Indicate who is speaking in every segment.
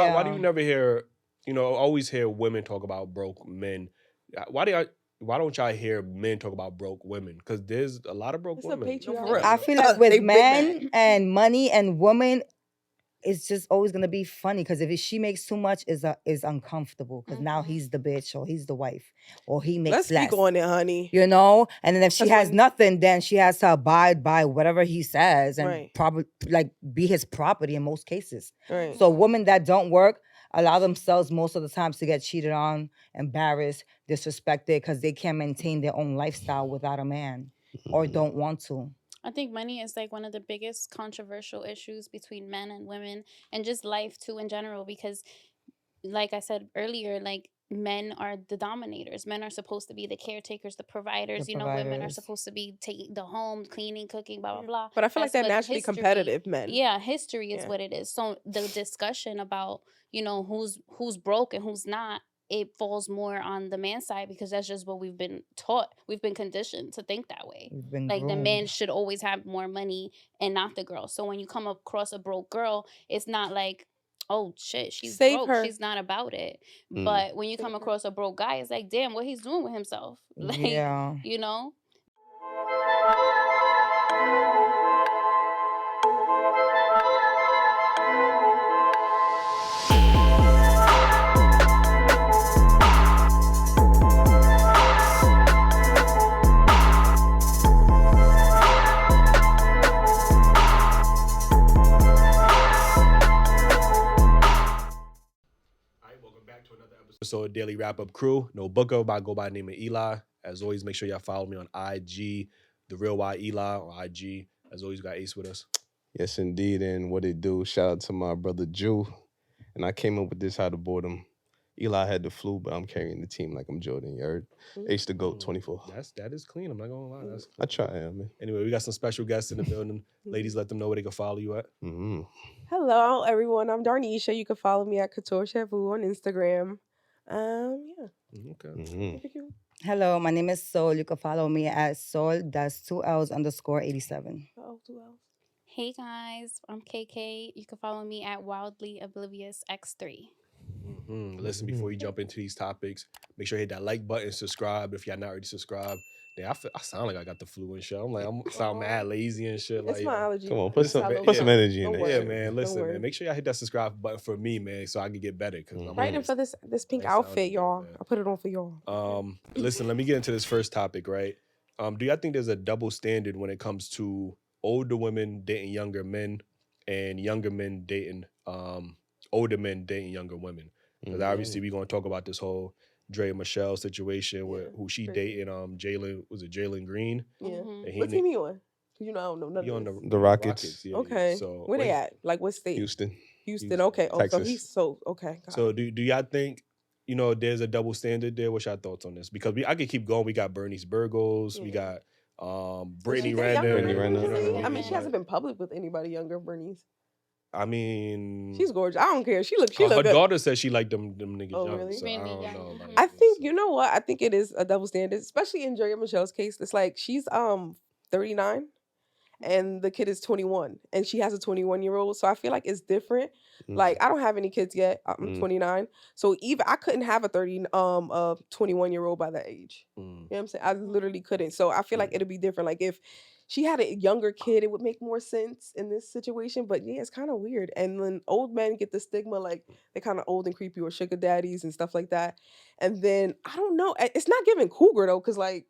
Speaker 1: Why do you never hear, always hear women talk about broke men? Why don't y'all hear men talk about broke women? Because there's a lot of broke
Speaker 2: It's a
Speaker 1: women.
Speaker 2: patriarchy.
Speaker 3: I feel like with men and money and women, it's just always gonna be funny because if she makes too much, is uncomfortable because now he's the bitch or he's the wife or he makes
Speaker 2: Let's
Speaker 3: less.
Speaker 2: speak on it, honey.
Speaker 3: You know, and then if she
Speaker 2: That's
Speaker 3: has
Speaker 2: when-
Speaker 3: nothing, then she has to abide by whatever he says and
Speaker 2: Right.
Speaker 3: probably like be his property in most cases.
Speaker 2: Right.
Speaker 3: So women that don't work allow themselves most of the times to get cheated on, embarrassed, disrespected because they can't maintain their own lifestyle without a man or don't want to.
Speaker 4: I think money is like one of the biggest controversial issues between men and women and just life too in general because like I said earlier, like men are the dominators. Men are supposed to be the caretakers, the providers. Women are
Speaker 3: providers.
Speaker 4: supposed to be taking the home, cleaning, cooking, blah, blah, blah.
Speaker 2: But I feel like
Speaker 4: That's
Speaker 2: they're
Speaker 4: what
Speaker 2: naturally
Speaker 4: history-
Speaker 2: competitive men.
Speaker 4: Yeah, history is
Speaker 2: Yeah.
Speaker 4: what it is. So the discussion about, who's broke and who's not, it falls more on the man's side because that's just what we've been taught. We've been conditioned to think that way.
Speaker 3: We've been
Speaker 4: Like the
Speaker 3: groomed.
Speaker 4: man should always have more money and not the girl. So when you come across a broke girl, it's not like, oh shit, she's
Speaker 2: Save
Speaker 4: broke.
Speaker 2: her.
Speaker 4: She's not about it. But when you come across a broke guy, it's like, damn, what he's doing with himself. Like,
Speaker 3: Yeah.
Speaker 4: you know?
Speaker 1: episode of Daily Wrap Up Crew. No booker, but I go by the name of Eli. As always, make sure y'all follow me on IG, The Real Y Eli on IG. As always, you got Ace with us.
Speaker 5: Yes, indeed. And what it do, shout out to my brother Jew. And I came up with this how to boredom. Eli had the flu, but I'm carrying the team like I'm Jordan. You heard? Ace the GOAT 24.
Speaker 1: That is clean. I'm not gonna lie. That's clean.
Speaker 5: I try, man.
Speaker 1: Anyway, we got some special guests in the building. Ladies, let them know where they can follow you at.
Speaker 5: Mm-hmm.
Speaker 2: Hello, everyone. I'm Darnisha. You can follow me at Couture Taboo on Instagram. Yeah.
Speaker 1: Okay.
Speaker 5: Mm-hmm.
Speaker 3: Hello, my name is Sol. You can follow me at Sol, that's 2Ls _87.
Speaker 2: Oh, 2 L's.
Speaker 4: Hey guys, I'm KK. You can follow me at Wildly Oblivious X3.
Speaker 1: Listen, before you jump into these topics, make sure you hit that like button, subscribe if y'all not already subscribed. Damn, I sound like I got the flu and shit. I'm sound mad lazy and shit.
Speaker 2: It's
Speaker 1: like,
Speaker 2: my allergy.
Speaker 5: Come on, put some
Speaker 2: Hello.
Speaker 5: energy in
Speaker 2: Don't
Speaker 5: there.
Speaker 1: yeah,
Speaker 2: worry.
Speaker 1: man. Listen,
Speaker 2: Don't worry.
Speaker 1: man. Make sure y'all hit that subscribe button for me, man, so I can get better. Cause I'm
Speaker 2: Writing for this pink
Speaker 1: That sounds
Speaker 2: outfit,
Speaker 1: good,
Speaker 2: y'all.
Speaker 1: man.
Speaker 2: I put it on for y'all.
Speaker 1: Listen, let me get into this first topic, right? Do y'all think there's a double standard when it comes to older women dating younger men and younger men dating older men dating younger women? Because obviously we're gonna talk about this whole Dre and Michelle situation where who she dating Jalen, was it Jalen Green?
Speaker 2: Yeah.
Speaker 1: And he
Speaker 2: What team he on? 'Cause I don't know nothing.
Speaker 1: he on
Speaker 2: of this.
Speaker 5: The Rockets.
Speaker 1: yeah,
Speaker 2: Okay.
Speaker 1: yeah. So
Speaker 2: Where they at? Like what state?
Speaker 5: Houston.
Speaker 2: Houston. Okay. Oh, so
Speaker 5: Texas.
Speaker 2: he's so okay. got
Speaker 1: So
Speaker 2: it.
Speaker 1: do y'all think there's a double standard there? What's your thoughts on this? Because I could keep going. We got Bernice Burgos, we got Brittany
Speaker 2: She's
Speaker 1: Renner.
Speaker 2: younger
Speaker 5: Brittany
Speaker 2: than
Speaker 5: Renner.
Speaker 2: Bernice. I mean, she hasn't been public with anybody younger. Bernice.
Speaker 1: I mean,
Speaker 2: She's gorgeous. I don't care. She look
Speaker 1: her
Speaker 2: good.
Speaker 1: daughter said she liked them niggas
Speaker 2: Oh,
Speaker 1: young.
Speaker 2: really?
Speaker 1: So I
Speaker 4: Really
Speaker 1: don't
Speaker 4: young.
Speaker 1: know. Like,
Speaker 2: I think
Speaker 1: so-
Speaker 2: you know what? I think it is a double standard, especially in Dre and Michelle's case. It's like she's 39 and the kid is 21 and she has a 21-year-old. So I feel like it's different. Like I don't have any kids yet. I'm 29. So even I couldn't have a 21-year-old by that age. You know what I'm saying? I literally couldn't. So I feel like it'd be different. Like if she had a younger kid, it would make more sense in this situation. But yeah, it's kind of weird. And when old men get the stigma, like they're kind of old and creepy or sugar daddies and stuff like that. And then I don't know. It's not giving cougar though, because like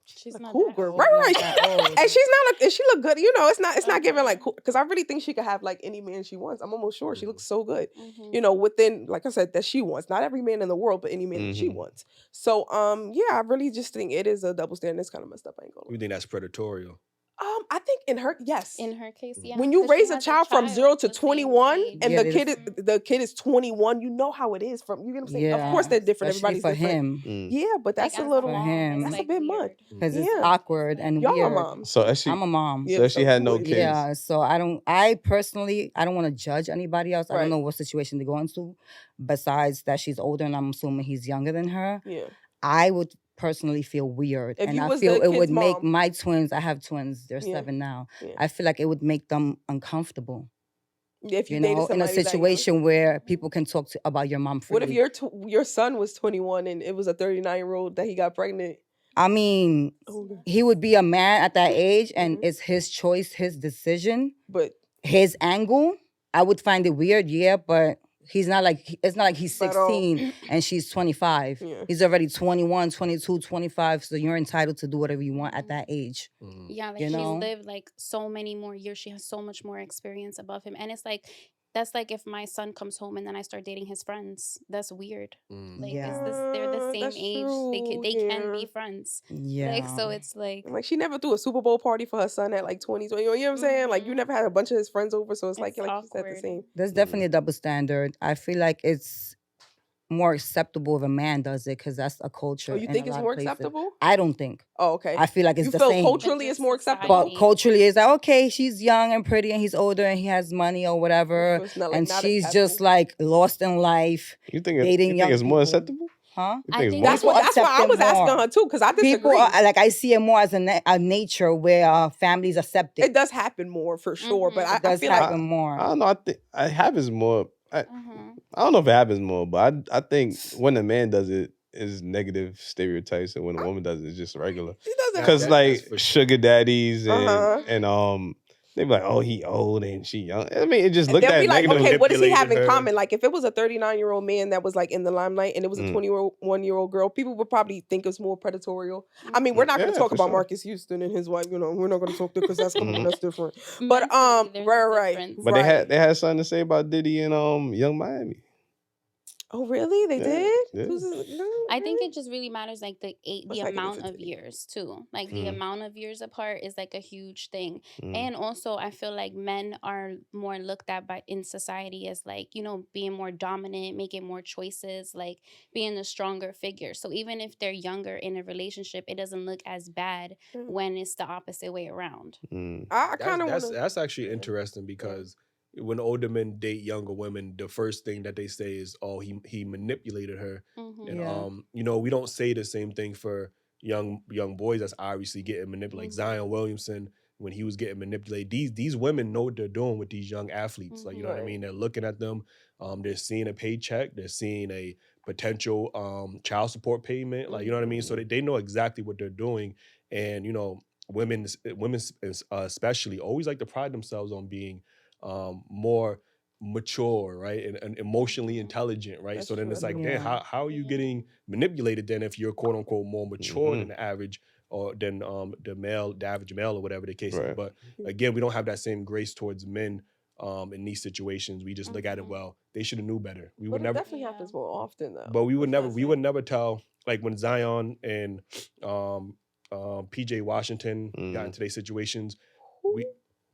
Speaker 4: She's
Speaker 2: a
Speaker 4: not
Speaker 2: cougar,
Speaker 4: that old.
Speaker 2: right?
Speaker 3: Not that old.
Speaker 2: And she's not. And she look good. It's not giving like because I really think she could have like any man she wants. I'm almost sure she looks so good. Within like I said that she wants not every man in the world, but any man that she wants. So yeah, I really just think it is a double standard. It's kind of messed up. I ain't gonna.
Speaker 1: You think that's predatorial?
Speaker 2: I think in her, yes.
Speaker 4: In her case, yeah.
Speaker 2: When you
Speaker 4: 'cause she
Speaker 2: raise a
Speaker 4: has
Speaker 2: child from 0 to
Speaker 4: the same
Speaker 2: 21
Speaker 4: age.
Speaker 2: and
Speaker 3: Yeah,
Speaker 2: the kid is 21, you know how it is from you get what I'm saying? Of course they're different.
Speaker 3: Especially
Speaker 2: Everybody's
Speaker 3: for
Speaker 2: different.
Speaker 3: him,
Speaker 2: Yeah, but that's
Speaker 4: Like,
Speaker 2: a
Speaker 4: as
Speaker 2: little
Speaker 3: For him.
Speaker 2: that's
Speaker 4: like,
Speaker 2: a bit
Speaker 4: weird.
Speaker 2: much.
Speaker 3: because it's
Speaker 2: Yeah.
Speaker 3: awkward and
Speaker 2: Y'all
Speaker 3: weird.
Speaker 2: are moms.
Speaker 5: So as she,
Speaker 3: I'm a mom.
Speaker 2: Yeah,
Speaker 5: so she had no
Speaker 2: you-
Speaker 5: kids.
Speaker 3: Yeah, so I personally don't want to judge anybody else. I
Speaker 2: Right.
Speaker 3: don't know what situation they're going to. Besides that, she's older, and I'm assuming he's younger than her.
Speaker 2: Yeah.
Speaker 3: I would personally feel weird,
Speaker 2: If
Speaker 3: and
Speaker 2: you
Speaker 3: I
Speaker 2: was
Speaker 3: feel
Speaker 2: the
Speaker 3: it would
Speaker 2: kid's
Speaker 3: make
Speaker 2: mom-
Speaker 3: my twins. I have twins; they're
Speaker 2: Yeah.
Speaker 3: 7 now.
Speaker 2: Yeah.
Speaker 3: I feel like it would make them uncomfortable.
Speaker 2: If you,
Speaker 3: You
Speaker 2: dated
Speaker 3: know, in
Speaker 2: somebody
Speaker 3: a
Speaker 2: that young.
Speaker 3: situation where people can talk about your mom
Speaker 2: What if
Speaker 3: freely.
Speaker 2: your son was 21 and it was a 39-year-old that he got pregnant?
Speaker 3: I mean,
Speaker 2: Oh,
Speaker 3: he would be a man at that age, and
Speaker 2: Mhm.
Speaker 3: it's his choice, his decision,
Speaker 2: but
Speaker 3: his angle. I would find it weird, yeah, but it's not like he's
Speaker 2: But,
Speaker 3: 16 and she's 25.
Speaker 2: Yeah.
Speaker 3: He's already 21, 22, 25, so you're entitled to do whatever you want at that age.
Speaker 4: Yeah, like
Speaker 3: You
Speaker 4: he's
Speaker 3: know?
Speaker 4: lived like so many more years. She has so much more experience above him. And it's like, that's like if my son comes home and then I start dating his friends. That's weird. Like,
Speaker 3: Yeah.
Speaker 4: is this, they're the same
Speaker 2: That's
Speaker 4: age.
Speaker 2: true,
Speaker 4: They can be
Speaker 2: yeah.
Speaker 4: friends.
Speaker 3: Yeah.
Speaker 4: Like, so it's like,
Speaker 2: Like she never threw a Super Bowl party for her son at like 20. You know what I'm saying? Like you
Speaker 4: Mhm.
Speaker 2: never had a bunch of his friends over, so it's like
Speaker 4: It's
Speaker 2: you said the
Speaker 4: awkward.
Speaker 2: same.
Speaker 3: There's definitely a double standard. I feel like it's more acceptable if a man does it because that's a culture.
Speaker 2: Oh, you
Speaker 3: in
Speaker 2: think
Speaker 3: a
Speaker 2: it's
Speaker 3: lot of
Speaker 2: more
Speaker 3: places.
Speaker 2: acceptable?
Speaker 3: I don't think.
Speaker 2: Oh, okay.
Speaker 3: I feel like it's
Speaker 2: you
Speaker 3: the
Speaker 2: feel
Speaker 3: same.
Speaker 2: culturally
Speaker 4: But
Speaker 2: it's
Speaker 4: just
Speaker 2: more
Speaker 4: society.
Speaker 2: acceptable.
Speaker 3: But culturally, it's like, okay, she's young and pretty and he's older and he has money or whatever.
Speaker 2: So it's not, like,
Speaker 3: And
Speaker 2: not
Speaker 3: she's
Speaker 2: as
Speaker 3: just
Speaker 2: taboo.
Speaker 3: like lost in life.
Speaker 5: You think
Speaker 3: Dating young
Speaker 5: it's more
Speaker 3: people.
Speaker 5: acceptable?
Speaker 3: Huh?
Speaker 5: You
Speaker 4: I
Speaker 5: think it's
Speaker 4: think
Speaker 5: more
Speaker 2: That's what. That's
Speaker 3: accept
Speaker 2: why I
Speaker 3: them
Speaker 2: was asking
Speaker 3: more.
Speaker 2: her too, because I disagree.
Speaker 3: People are, like, I see it more as a nature where families accept it.
Speaker 2: It does happen more for sure, but
Speaker 4: Mhm.
Speaker 3: It
Speaker 2: I
Speaker 3: does
Speaker 2: feel like
Speaker 3: happen more.
Speaker 5: I don't know. I think it happens more.
Speaker 4: Mhm.
Speaker 5: I don't know if it happens more, but I think when a man does it is negative stereotypes, and when a woman does it, it's just regular.
Speaker 2: he doesn't.
Speaker 5: Because
Speaker 1: That's
Speaker 5: like
Speaker 1: for sure.
Speaker 5: sugar daddies
Speaker 2: Uh-huh.
Speaker 5: and they be like, oh, he old and she young. I mean, it just
Speaker 2: And
Speaker 5: looked
Speaker 2: they'll
Speaker 5: at
Speaker 2: be like,
Speaker 5: negatively.
Speaker 2: okay, what does he have in
Speaker 1: manipulated her.
Speaker 2: common? Like, if it was a 39-year-old man that was like in the limelight and it was a 21-year-old girl, people would probably think it's more predatorial. I mean, we're not going to
Speaker 5: Yeah,
Speaker 2: talk
Speaker 5: for
Speaker 2: about
Speaker 5: sure.
Speaker 2: Marcus Houston and his wife. You know, we're not going to talk because that's that's different. But
Speaker 4: Mentally, there's a
Speaker 2: right.
Speaker 4: difference.
Speaker 5: But they had something to say about Diddy and Young Miami.
Speaker 2: Oh, really? They
Speaker 5: Yeah,
Speaker 2: did?
Speaker 5: yeah.
Speaker 4: I think it just really matters like the
Speaker 2: Let's
Speaker 4: the
Speaker 2: not get
Speaker 4: amount
Speaker 2: into
Speaker 4: of
Speaker 2: Diddy.
Speaker 4: years too. Like the
Speaker 5: Mm.
Speaker 4: amount of years apart is like a huge thing.
Speaker 5: Mm.
Speaker 4: And also I feel like men are more looked at by in society as like, you know, being more dominant, making more choices, like being the stronger figure. So even if they're younger in a relationship, it doesn't look as bad when it's the opposite way around.
Speaker 5: Mm.
Speaker 2: I kind of want to.
Speaker 1: That's actually interesting because when older men date younger women, the first thing that they say is, "Oh, he manipulated her,"
Speaker 4: Mhm.
Speaker 1: and
Speaker 3: Yeah.
Speaker 1: you know, we don't say the same thing for young boys that's obviously getting manipulated. Like Zion Williamson, when he was getting manipulated, these women know what they're doing with these young athletes. Like, you know what I
Speaker 2: Right.
Speaker 1: mean? They're looking at them. They're seeing a paycheck. They're seeing a potential child support payment. Like, you know what I mean? So they know exactly what they're doing, and you know, women especially always like to pride themselves on being more mature, right, and emotionally intelligent, right?
Speaker 2: That's
Speaker 1: So then
Speaker 2: true.
Speaker 1: it's like,
Speaker 3: Yeah.
Speaker 1: damn, how are you getting manipulated then if you're quote unquote more mature than the average or than the average male or whatever the case is.
Speaker 5: Right.
Speaker 1: But again, we don't have that same grace towards men in these situations. We just look at it, well, they should have knew better. We
Speaker 2: But
Speaker 1: would
Speaker 2: it
Speaker 1: never,
Speaker 2: definitely happens more often though.
Speaker 1: but we would
Speaker 2: That's
Speaker 1: never,
Speaker 2: what I
Speaker 1: we
Speaker 2: say.
Speaker 1: would never tell, like when Zion and PJ Washington got into these situations.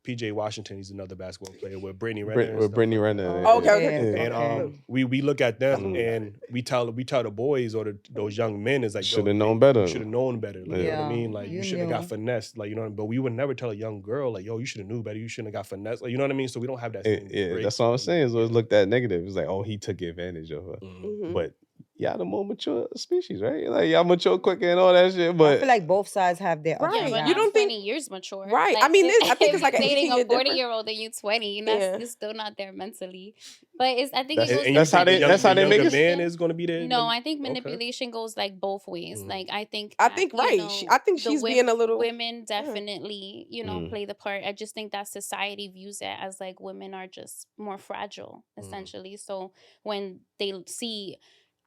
Speaker 1: PJ Washington, he's another basketball player with Brittany Renner. and
Speaker 5: With
Speaker 1: stuff
Speaker 5: Brittany
Speaker 1: like
Speaker 5: Renner.
Speaker 1: that.
Speaker 5: yeah.
Speaker 2: Okay.
Speaker 1: And
Speaker 3: Okay.
Speaker 1: we look at them
Speaker 2: Mm.
Speaker 1: and we tell the boys or those young men is like,
Speaker 5: Should have known better.
Speaker 1: You should have known better. Like, you know what I
Speaker 3: Yeah.
Speaker 1: mean? Like
Speaker 3: You
Speaker 1: you shouldn't have got
Speaker 3: knew.
Speaker 1: finessed. Like, you know, but we would never tell a young girl like, yo, you should have knew better. You shouldn't have got finessed. Like, you know what I mean? So we don't have that same
Speaker 5: Yeah,
Speaker 1: grace
Speaker 5: that's what I'm
Speaker 1: towards
Speaker 5: saying. So it's
Speaker 1: them.
Speaker 5: looked at negative. It's like, oh, he took advantage of her.
Speaker 2: Mhm.
Speaker 5: But y'all the more mature species, right? Like y'all mature quicker and all that shit.
Speaker 3: I
Speaker 5: But
Speaker 3: feel like both sides have their ups
Speaker 2: Right.
Speaker 4: Yeah,
Speaker 3: and
Speaker 4: but
Speaker 2: You
Speaker 3: downs.
Speaker 4: not
Speaker 2: don't think-
Speaker 4: 20 years mature.
Speaker 2: Right.
Speaker 4: Like,
Speaker 2: I mean, I think
Speaker 4: if
Speaker 2: it's like
Speaker 4: you're
Speaker 2: an
Speaker 4: dating
Speaker 2: 18-year
Speaker 4: a 40
Speaker 2: difference.
Speaker 4: year old and you 20,
Speaker 2: Yeah.
Speaker 4: you're still not there mentally. But I think
Speaker 5: That's-
Speaker 4: it goes
Speaker 1: And
Speaker 5: that's
Speaker 1: you
Speaker 5: how
Speaker 1: think
Speaker 5: they-
Speaker 1: the
Speaker 5: that's how they
Speaker 1: younger
Speaker 5: make it-
Speaker 1: man is going to be there.
Speaker 4: No, I think
Speaker 1: Okay.
Speaker 4: manipulation goes like both ways.
Speaker 1: Mhm.
Speaker 4: Like I think
Speaker 2: I
Speaker 4: that,
Speaker 2: think
Speaker 4: you
Speaker 2: right.
Speaker 4: know,
Speaker 2: I think
Speaker 4: the
Speaker 2: she's being a little.
Speaker 4: women definitely, you know,
Speaker 5: Mm.
Speaker 4: play the part. I just think that society views it as like women are just more fragile, essentially. So when they see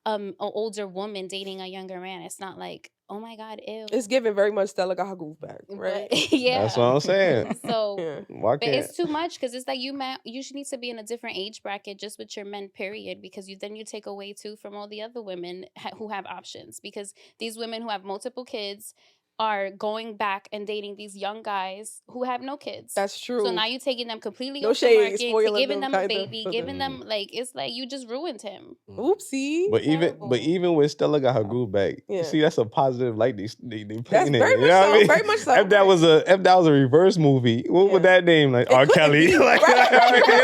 Speaker 4: an older woman dating a younger man, it's not like, oh my God, ew.
Speaker 2: It's giving very much Stella got her groove back, right?
Speaker 4: But, yeah.
Speaker 5: that's what I'm saying.
Speaker 4: So
Speaker 2: Yeah.
Speaker 5: Why
Speaker 4: but
Speaker 5: can't?
Speaker 4: it's too much because it's like you should need to be in a different age bracket just with your men, period, because then you take away too from all the other women who have options, because these women who have multiple kids are going back and dating these young guys who have no kids.
Speaker 2: That's true.
Speaker 4: So now you're taking them completely
Speaker 2: No
Speaker 4: off the
Speaker 2: shade,
Speaker 4: market,
Speaker 2: spoiling
Speaker 4: giving
Speaker 2: them
Speaker 4: them a
Speaker 2: kinda.
Speaker 4: baby, giving them like, it's like you just ruined him.
Speaker 2: Oopsie.
Speaker 5: But
Speaker 4: Terrible.
Speaker 5: even when Stella got her groove back,
Speaker 2: Yeah.
Speaker 5: see, that's a positive light they
Speaker 2: That's
Speaker 5: painting
Speaker 2: very
Speaker 5: it. You
Speaker 2: much
Speaker 5: know what
Speaker 2: so,
Speaker 5: I mean?
Speaker 2: very much so,
Speaker 5: If that was a reverse movie, what would
Speaker 2: Yeah.
Speaker 5: that name? Like
Speaker 2: It
Speaker 5: R.
Speaker 2: couldn't
Speaker 5: Kelly.
Speaker 2: be.
Speaker 5: Like,
Speaker 2: Right,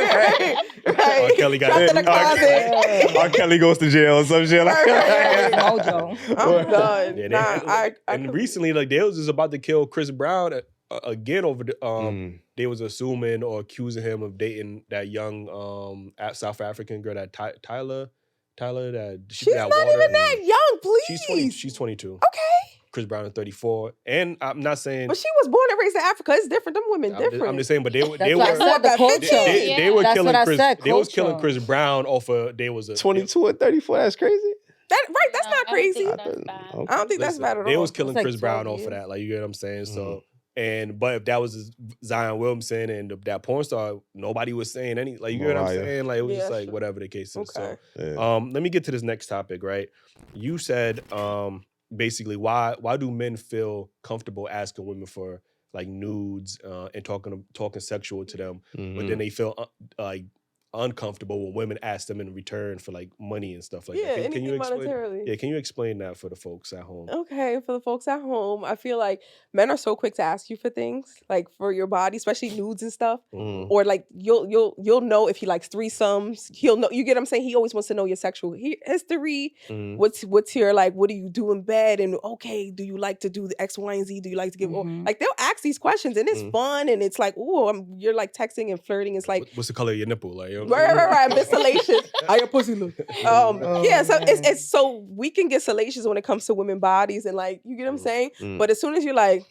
Speaker 2: right.
Speaker 1: R. Kelly got
Speaker 2: Trapped in the closet.
Speaker 5: R. Kelly goes to jail or some shit like
Speaker 2: Right.
Speaker 3: Mojo.
Speaker 2: I'm done.
Speaker 1: Yeah,
Speaker 2: I
Speaker 1: and recently, like they was just about to kill Chris Brown again over the they was assuming or accusing him of dating that young South African girl, that Tyler, that
Speaker 2: She's
Speaker 1: that
Speaker 2: not even that young, please.
Speaker 1: She's 22.
Speaker 2: Okay.
Speaker 1: Chris Brown is 34, and I'm not saying.
Speaker 2: But she was born and raised in Africa. It's different. Them women different.
Speaker 1: I'm just saying, but they were
Speaker 3: That's what I said, the culture.
Speaker 1: they were
Speaker 3: That's
Speaker 1: killing
Speaker 3: what I
Speaker 1: Chris.
Speaker 3: said,
Speaker 1: They was
Speaker 3: culture.
Speaker 1: killing Chris Brown off of. They was a
Speaker 5: 22 and 34. That's crazy.
Speaker 2: That's not crazy.
Speaker 4: I don't think that's bad.
Speaker 5: Okay.
Speaker 2: I don't think that's
Speaker 1: Listen,
Speaker 2: bad at all.
Speaker 1: They was killing
Speaker 3: It's like
Speaker 1: Chris Brown
Speaker 3: 12
Speaker 1: off of
Speaker 3: years.
Speaker 1: that. Like, you get what I'm saying? So, but if that was Zion Williamson and that porn star, nobody was saying any. Like, you get what I'm
Speaker 5: Mariah.
Speaker 1: saying? Like, it was
Speaker 2: Yeah,
Speaker 1: just like
Speaker 2: sure.
Speaker 1: whatever the case is.
Speaker 2: Okay.
Speaker 1: So, let me get to this next topic. Right? You said basically why do men feel comfortable asking women for like nudes and talking sexual to them, but then they feel like uncomfortable when women ask them in return for like money and stuff like that. Can you explain?
Speaker 2: monetarily.
Speaker 1: Yeah, can you explain that for the folks at home?
Speaker 2: Okay, for the folks at home, I feel like men are so quick to ask you for things, like for your body, especially nudes and stuff. Or like you'll know if he likes threesomes. He'll know. You get what I'm saying? He always wants to know your sexual history. What's your like? What do you do in bed? And okay, do you like to do the X, Y, and Z? Do you like to give? Like they'll ask these questions, and it's fun, and it's like, ooh, you're like texting and flirting. It's like,
Speaker 1: what's the color of your nipple? Like, you know what I'm saying?
Speaker 2: right. Bit salacious. How your pussy look? Yeah, so it's so we can get salacious when it comes to women bodies, and like, you get what I'm saying. But as soon as you're like,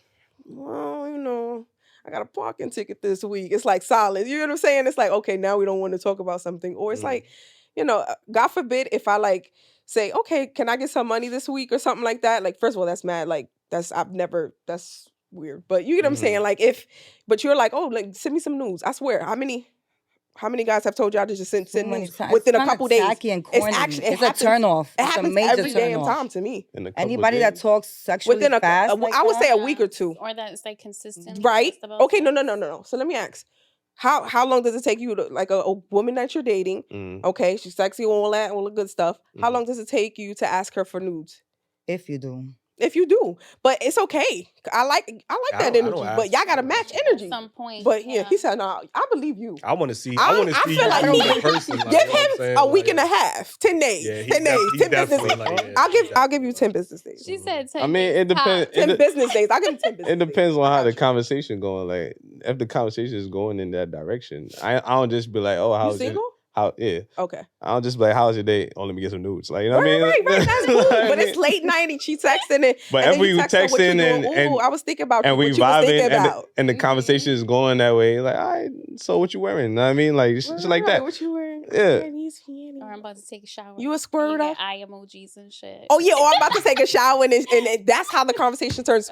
Speaker 2: well, you know, I got a parking ticket this week, it's like solid. You know what I'm saying? It's like, okay, now we don't want to talk about something, or it's like, you know, God forbid if I like say, okay, can I get some money this week or something like that? Like, first of all, that's mad. Like, that's weird. But you get what I'm saying? Like, but you're like, oh, like send me some news. I swear, how many guys have told y'all to just send news within a couple days?
Speaker 3: It's a turn off.
Speaker 2: It
Speaker 3: It's a
Speaker 2: happens
Speaker 3: major
Speaker 2: every
Speaker 3: turn
Speaker 2: damn
Speaker 3: off.
Speaker 2: time to me.
Speaker 3: Anybody that talks sexually
Speaker 2: Within
Speaker 3: fast,
Speaker 2: I would say a week or two.
Speaker 4: Or that it's like consistent.
Speaker 2: Right? Okay, no. So let me ask. How long does it take you to, like a woman that you're dating? Okay, she's sexy, all the good stuff. How long does it take you to ask her for nudes?
Speaker 3: if you do.
Speaker 2: If you do, but it's okay. I like that energy, but y'all gotta match energy.
Speaker 4: At some point.
Speaker 2: But yeah, he said, "No, I believe you."
Speaker 1: I want to see.
Speaker 2: I
Speaker 1: see
Speaker 2: feel like
Speaker 1: you in person. Like,
Speaker 2: give
Speaker 1: you know what I'm
Speaker 2: him
Speaker 1: saying?
Speaker 2: a week
Speaker 1: Like,
Speaker 2: and a half, 10 days,
Speaker 1: Yeah,
Speaker 2: 10 days, 10 business days.
Speaker 1: like,
Speaker 2: I'll give you 10 business days.
Speaker 4: She said 10
Speaker 5: I mean, it depends.
Speaker 2: 10 business days. I'll give him 10 business
Speaker 5: It
Speaker 2: days.
Speaker 5: depends on how the conversation going. Like, if the conversation is going in that direction, I don't just be like, oh,
Speaker 2: You
Speaker 5: how's
Speaker 2: single?
Speaker 5: Yeah.
Speaker 2: Okay.
Speaker 5: I don't just be like, how's your day? Oh, let me get some nudes. Like, you know what I mean?
Speaker 2: Right. That's cool.
Speaker 5: I
Speaker 2: But
Speaker 5: mean,
Speaker 2: it's late night and she texting it.
Speaker 5: But
Speaker 2: and
Speaker 5: if
Speaker 2: then
Speaker 5: we
Speaker 2: you text her what you
Speaker 5: texting
Speaker 2: doing.
Speaker 5: and
Speaker 2: Ooh, I was thinking about you.
Speaker 5: and we
Speaker 2: what you was thinking
Speaker 5: vibing
Speaker 2: about.
Speaker 5: and the conversation is going that way, like, all right, so what you wearing? You know what I mean? Like, shit like that.
Speaker 2: What you wearing?
Speaker 5: Yeah.
Speaker 4: Or I'm about to take a shower.
Speaker 2: You a squirter?
Speaker 4: Get eye emojis and shit.
Speaker 2: Oh yeah, or I'm about to take a shower and that's how the conversation turns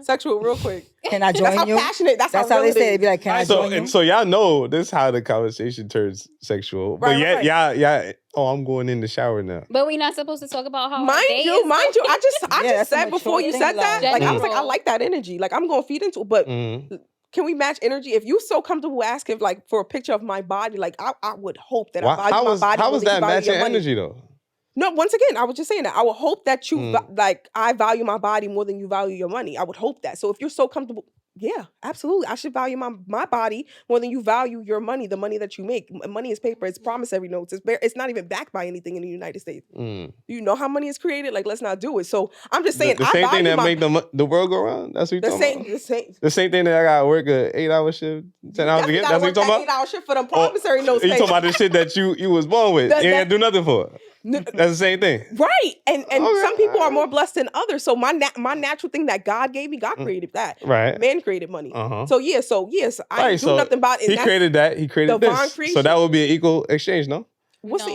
Speaker 2: sexual real quick.
Speaker 3: Can I join
Speaker 2: That's how
Speaker 3: you?
Speaker 2: passionate. That's how
Speaker 3: they
Speaker 2: real it
Speaker 3: say.
Speaker 2: is.
Speaker 3: It'd be like, can I join you?
Speaker 5: So y'all know this is how the conversation turns sexual. But
Speaker 2: Right.
Speaker 5: yeah. Oh, I'm going in the shower now.
Speaker 4: But we're not supposed to talk about how
Speaker 2: Mind
Speaker 4: our day
Speaker 2: you,
Speaker 4: is
Speaker 2: I just
Speaker 3: that's a
Speaker 2: said before
Speaker 3: mature
Speaker 2: you
Speaker 3: thing,
Speaker 2: said that,
Speaker 3: like-
Speaker 2: like I was like, I
Speaker 4: General.
Speaker 2: like that energy. Like I'm gonna feed into it, but can we match energy? If you so comfortable asking like for a picture of my body, like I would hope that I value my body.
Speaker 5: How was
Speaker 2: more than
Speaker 5: that
Speaker 2: you value
Speaker 5: matching
Speaker 2: your money.
Speaker 5: energy though?
Speaker 2: No, once again, I was just saying that. I would hope that you like I value my body more than you value your money. I would hope that. So if you're so comfortable, yeah, absolutely. I should value my body more than you value your money, the money that you make. Money is paper. It's promissory notes. It's not even backed by anything in the United States. You know how money is created? Like, let's not do it. So I'm just saying,
Speaker 5: The same thing that make the world go round. That's what you talking about. The same thing that I gotta work a 8-hour shift, 10 hours to get. That's what you talking about.
Speaker 2: 8-hour shift for them promissory notes.
Speaker 5: You talking about the shit that you was born with? You ain't do nothing for. That's the same thing.
Speaker 2: Right. And
Speaker 5: Okay,
Speaker 2: some people are
Speaker 5: alright.
Speaker 2: more blessed than others. So my natural thing that God gave me, God created that.
Speaker 5: Right.
Speaker 2: Man created money.
Speaker 5: Uh-huh.
Speaker 2: So yes, I ain't do nothing about it.
Speaker 5: He created that. He created
Speaker 2: divine
Speaker 5: this.
Speaker 2: creation.
Speaker 5: So that would be an equal exchange, no?
Speaker 2: What's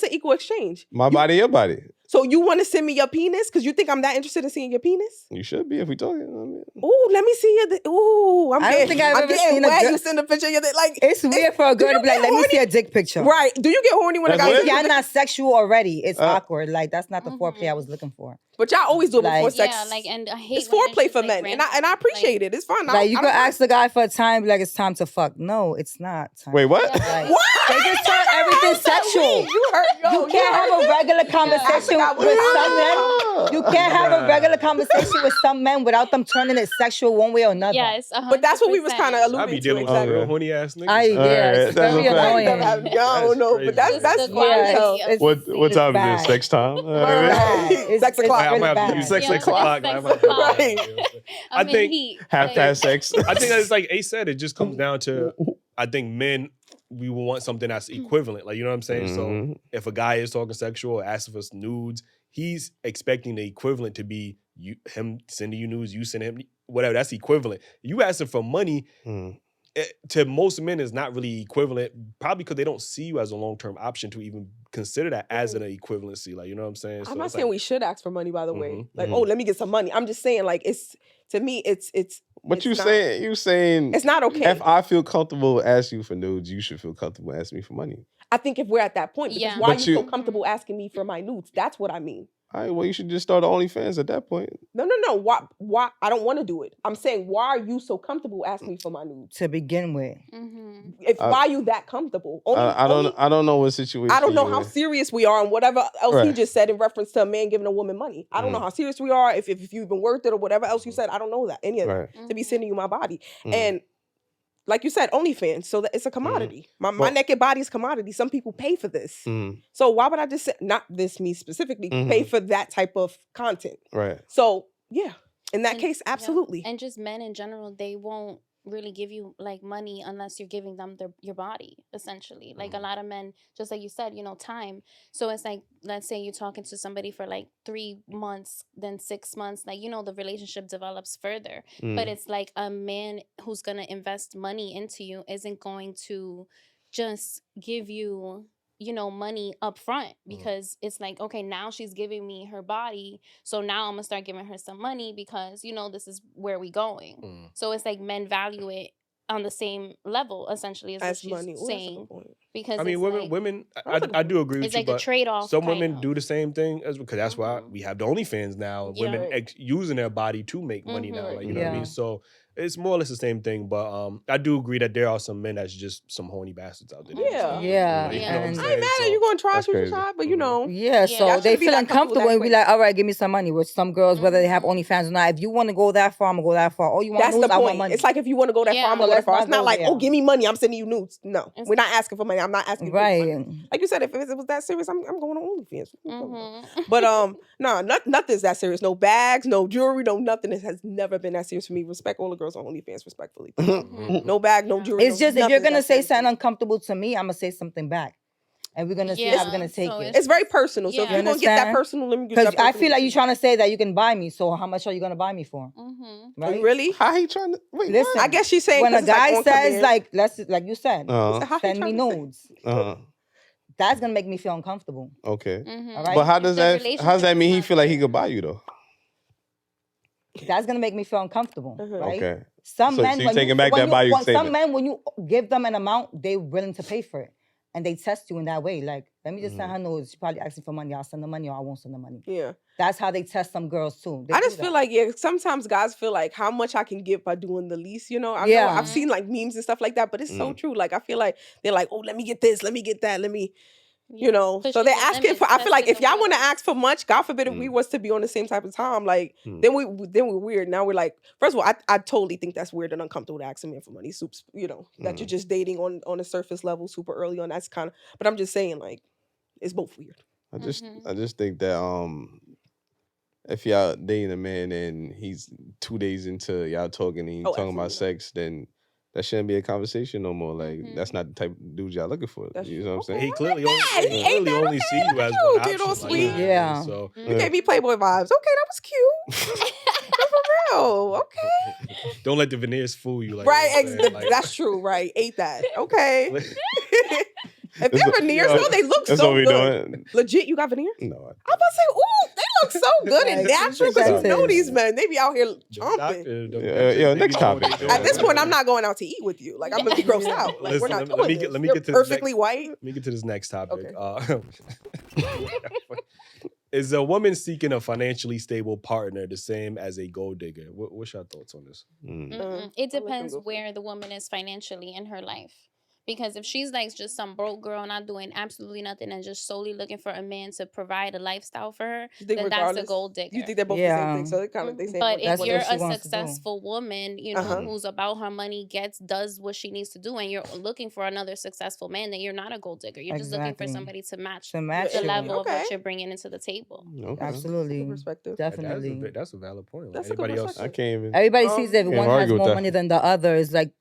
Speaker 2: the equal exchange?
Speaker 5: My body, your body.
Speaker 2: So you want to send me your penis? Because you think I'm that interested in seeing your penis?
Speaker 5: You should be if we talking. I mean.
Speaker 2: Ooh, let me see your. Ooh,
Speaker 3: I don't think I've ever seen a
Speaker 2: wet.
Speaker 3: girl-
Speaker 2: You send a picture of your like.
Speaker 3: It's weird for a girl to be like, let me
Speaker 2: horny?
Speaker 3: see a dick picture.
Speaker 2: Right? Do you get horny when a
Speaker 5: That's
Speaker 2: guy?
Speaker 5: weird?
Speaker 3: Y'all not sexual already. It's awkward. Like, that's not the foreplay I was looking for.
Speaker 2: But y'all always do it before
Speaker 3: Like-
Speaker 2: sex.
Speaker 4: Yeah, like, and I hate
Speaker 2: It's
Speaker 4: when
Speaker 2: foreplay
Speaker 4: just,
Speaker 2: for
Speaker 4: like,
Speaker 2: men, and I appreciate it. It's fun.
Speaker 3: Like, you could ask the guy for a time, be like, it's time to fuck. No, it's not time.
Speaker 5: Wait, what?
Speaker 3: Like,
Speaker 2: What?
Speaker 3: they just turn everything sexual. You can't have a regular conversation with some men. You can't have a regular conversation with some men without them turning it sexual one way or another.
Speaker 4: Yes,
Speaker 2: But that's what we was kind of
Speaker 1: I
Speaker 2: alluding
Speaker 1: be
Speaker 2: to.
Speaker 1: dealing with
Speaker 2: Exactly.
Speaker 1: real horny ass niggas.
Speaker 3: Yeah, it's
Speaker 5: that's
Speaker 3: very
Speaker 5: a fact.
Speaker 3: annoying.
Speaker 2: I don't know, but that's
Speaker 4: Just the
Speaker 2: fine.
Speaker 4: quality
Speaker 2: So-
Speaker 4: of
Speaker 5: What time
Speaker 3: bad.
Speaker 5: is it? Sex time?
Speaker 3: Bad. It's
Speaker 2: 6 o'clock.
Speaker 1: I might have to
Speaker 3: really
Speaker 1: do
Speaker 3: bad.
Speaker 1: 6
Speaker 4: Yeah,
Speaker 1: o'clock.
Speaker 4: it's
Speaker 1: I
Speaker 4: 6
Speaker 1: might have to do
Speaker 4: o'clock.
Speaker 1: that. I
Speaker 4: I'm in
Speaker 1: think
Speaker 4: heat.
Speaker 5: Half-past sex.
Speaker 1: I think it's like Ace said. It just comes down to, I think men, we will want something that's equivalent. Like, you know what I'm saying? So if a guy is talking sexual or asking for nudes, he's expecting the equivalent to be him sending you nudes, you send him whatever. That's equivalent. You asking for money. To most men is not really equivalent, probably because they don't see you as a long-term option to even consider that as an equivalency. Like, you know what I'm saying?
Speaker 2: I'm not saying we should ask for money, by the way. Like, oh,
Speaker 1: Mm-hmm.
Speaker 2: let me get some money. I'm just saying, like, to me, it's.
Speaker 5: But you saying
Speaker 2: it's not okay.
Speaker 5: If I feel comfortable asking you for nudes, you should feel comfortable asking me for money.
Speaker 2: I think if we're at that point, because why are you so comfortable asking me for my nudes? That's what I mean.
Speaker 5: All right, well, you should just start OnlyFans at that point.
Speaker 2: No. Why? I don't want to do it. I'm saying, why are you so comfortable asking me for my nudes?
Speaker 3: To begin with.
Speaker 2: Why are you that comfortable?
Speaker 5: I don't know what situation.
Speaker 2: I don't know how serious we are and whatever else he just said in reference to a man giving a woman money. I don't know how serious we are, if you've been worth it or whatever else you said. I don't know that, any of that, to be sending you my body. And like you said, OnlyFans, so that it's a commodity. My naked body is commodity. Some people pay for this. So why would I just say, not this, me specifically, pay for that type of content?
Speaker 5: Right.
Speaker 2: So, yeah, in that case, absolutely.
Speaker 4: And just men in general, they won't really give you like money unless you're giving them your body, essentially. Like a lot of men, just like you said, time. So it's like, let's say you're talking to somebody for like 3 months, then 6 months, like, the relationship develops further. But it's like a man who's going to invest money into you isn't going to just give you money up front, because it's like, okay, now she's giving me her body, so now I'm gonna start giving her some money because this is where we going. So it's like men value it on the same level, essentially, as what she's
Speaker 2: money.
Speaker 4: saying. Because
Speaker 1: I mean, women,
Speaker 4: like,
Speaker 1: I do agree with
Speaker 4: it's
Speaker 1: you,
Speaker 4: like a
Speaker 1: but
Speaker 4: trade-off.
Speaker 1: some women do the same thing because that's why we have the OnlyFans now. Women using their body to make money now, like, you know what I mean. So it's more or less the same thing, but I do agree that there are some men that's just some horny bastards out there.
Speaker 3: Yeah.
Speaker 1: You know what I'm
Speaker 2: I ain't
Speaker 1: saying?
Speaker 2: mad at you going to try what you try, but
Speaker 3: Yeah, so they feel uncomfortable and be like, all right, give me some money. With some girls, whether they have OnlyFans or not, if you want to go that far, I'm gonna go that far. Oh, you want nudes? I want money.
Speaker 2: It's like if you want to go that far, I'm gonna go that far. It's not like, oh, give me money, I'm sending you nudes. No, we're not asking for money. I'm not asking for money. Like you said, if it was that serious, I'm going on OnlyFans. But no, nothing's that serious. No bags, no jewelry, no nothing. It has never been that serious for me. Respect all the girls on OnlyFans, respectfully. No bag, no jewelry.
Speaker 3: It's just if you're gonna say something uncomfortable to me, I'm gonna say something back. And we're gonna see how we're gonna take it.
Speaker 2: It's very personal. So if you're gonna get that personal, let me get that personal.
Speaker 3: Because I feel like you're trying to say that you can buy me. So how much are you gonna buy me for?
Speaker 2: Right? Really?
Speaker 5: How he trying to wait?
Speaker 3: Listen,
Speaker 2: I guess she's saying
Speaker 3: when a guy says like you said, send me nudes. That's gonna make me feel uncomfortable.
Speaker 5: Okay.
Speaker 3: All right.
Speaker 5: But how does that mean he feel like he could buy you though?
Speaker 3: That's gonna make me feel uncomfortable, right?
Speaker 5: Okay.
Speaker 3: Some men,
Speaker 5: when
Speaker 3: you give them an amount, they're willing to pay for it, and they test you in that way. Like, let me just send her nudes. She's probably asking for money. I'll send the money, or I won't send the money.
Speaker 2: Yeah,
Speaker 3: that's how they test some girls too.
Speaker 2: I just feel like sometimes guys feel like how much I can give by doing the least. I know I've seen like memes and stuff like that, but it's so true. Like I feel like they're like, oh, let me get this, let me get that, let me. So they're asking for. I feel like if y'all want to ask for much, God forbid if we was to be on the same type of time, like then we're weird. Now we're like, first of all, I totally think that's weird and uncomfortable to ask a man for money. Soups, that you're just dating on a surface level, super early on. That's kind of. But I'm just saying, like, it's both weird.
Speaker 5: I just think that if y'all dating a man and he's 2 days into y'all talking and he's talking about sex, then that shouldn't be a conversation no more. Like that's not the type of dude y'all looking for. You know what I'm saying?
Speaker 1: He clearly only see you as one option.
Speaker 2: All sweet.
Speaker 3: Yeah.
Speaker 1: So
Speaker 2: you gave me Playboy vibes. Okay, that was cute. For real. Okay.
Speaker 1: Don't let the veneers fool you. Like,
Speaker 2: right. That's true. Right. Ate that. Okay. If they're veneers, they look so good. Doing. Legit, you got veneers?
Speaker 5: No.
Speaker 2: I'm about to say, ooh, they look so good and natural because you know these men. They be out here chomping.
Speaker 5: Next topic.
Speaker 2: At this point, I'm not going out to eat with you. Like, I'm going to be grossed out. Like, we're not doing this. Let me get to perfectly white.
Speaker 1: Let me get to this next topic.
Speaker 2: Okay.
Speaker 1: Is a woman seeking a financially stable partner the same as a gold digger? What's your thoughts on this?
Speaker 4: It depends where the woman is financially in her life. Because if she's like just some broke girl not doing absolutely nothing and just solely looking for a man to provide a lifestyle for her, then that's a gold digger.
Speaker 2: You think they're both the same thing? So they kind of say.
Speaker 4: But if you're
Speaker 3: what she
Speaker 4: a
Speaker 3: wants to do.
Speaker 4: successful woman, you know, who's about her money, does what she needs to do, and you're looking for another successful man, then you're not a gold digger. You're just looking for somebody to match the
Speaker 3: you.
Speaker 4: level of what you're bringing into the table.
Speaker 3: Absolutely,
Speaker 2: perspective.
Speaker 3: Definitely.
Speaker 1: That's a valid point.
Speaker 2: That's
Speaker 1: anybody
Speaker 2: a good
Speaker 1: else?
Speaker 5: I can't even.
Speaker 3: Everybody sees that
Speaker 5: can't
Speaker 3: one has
Speaker 5: argue with
Speaker 3: more
Speaker 5: that.
Speaker 3: money than the other. It's like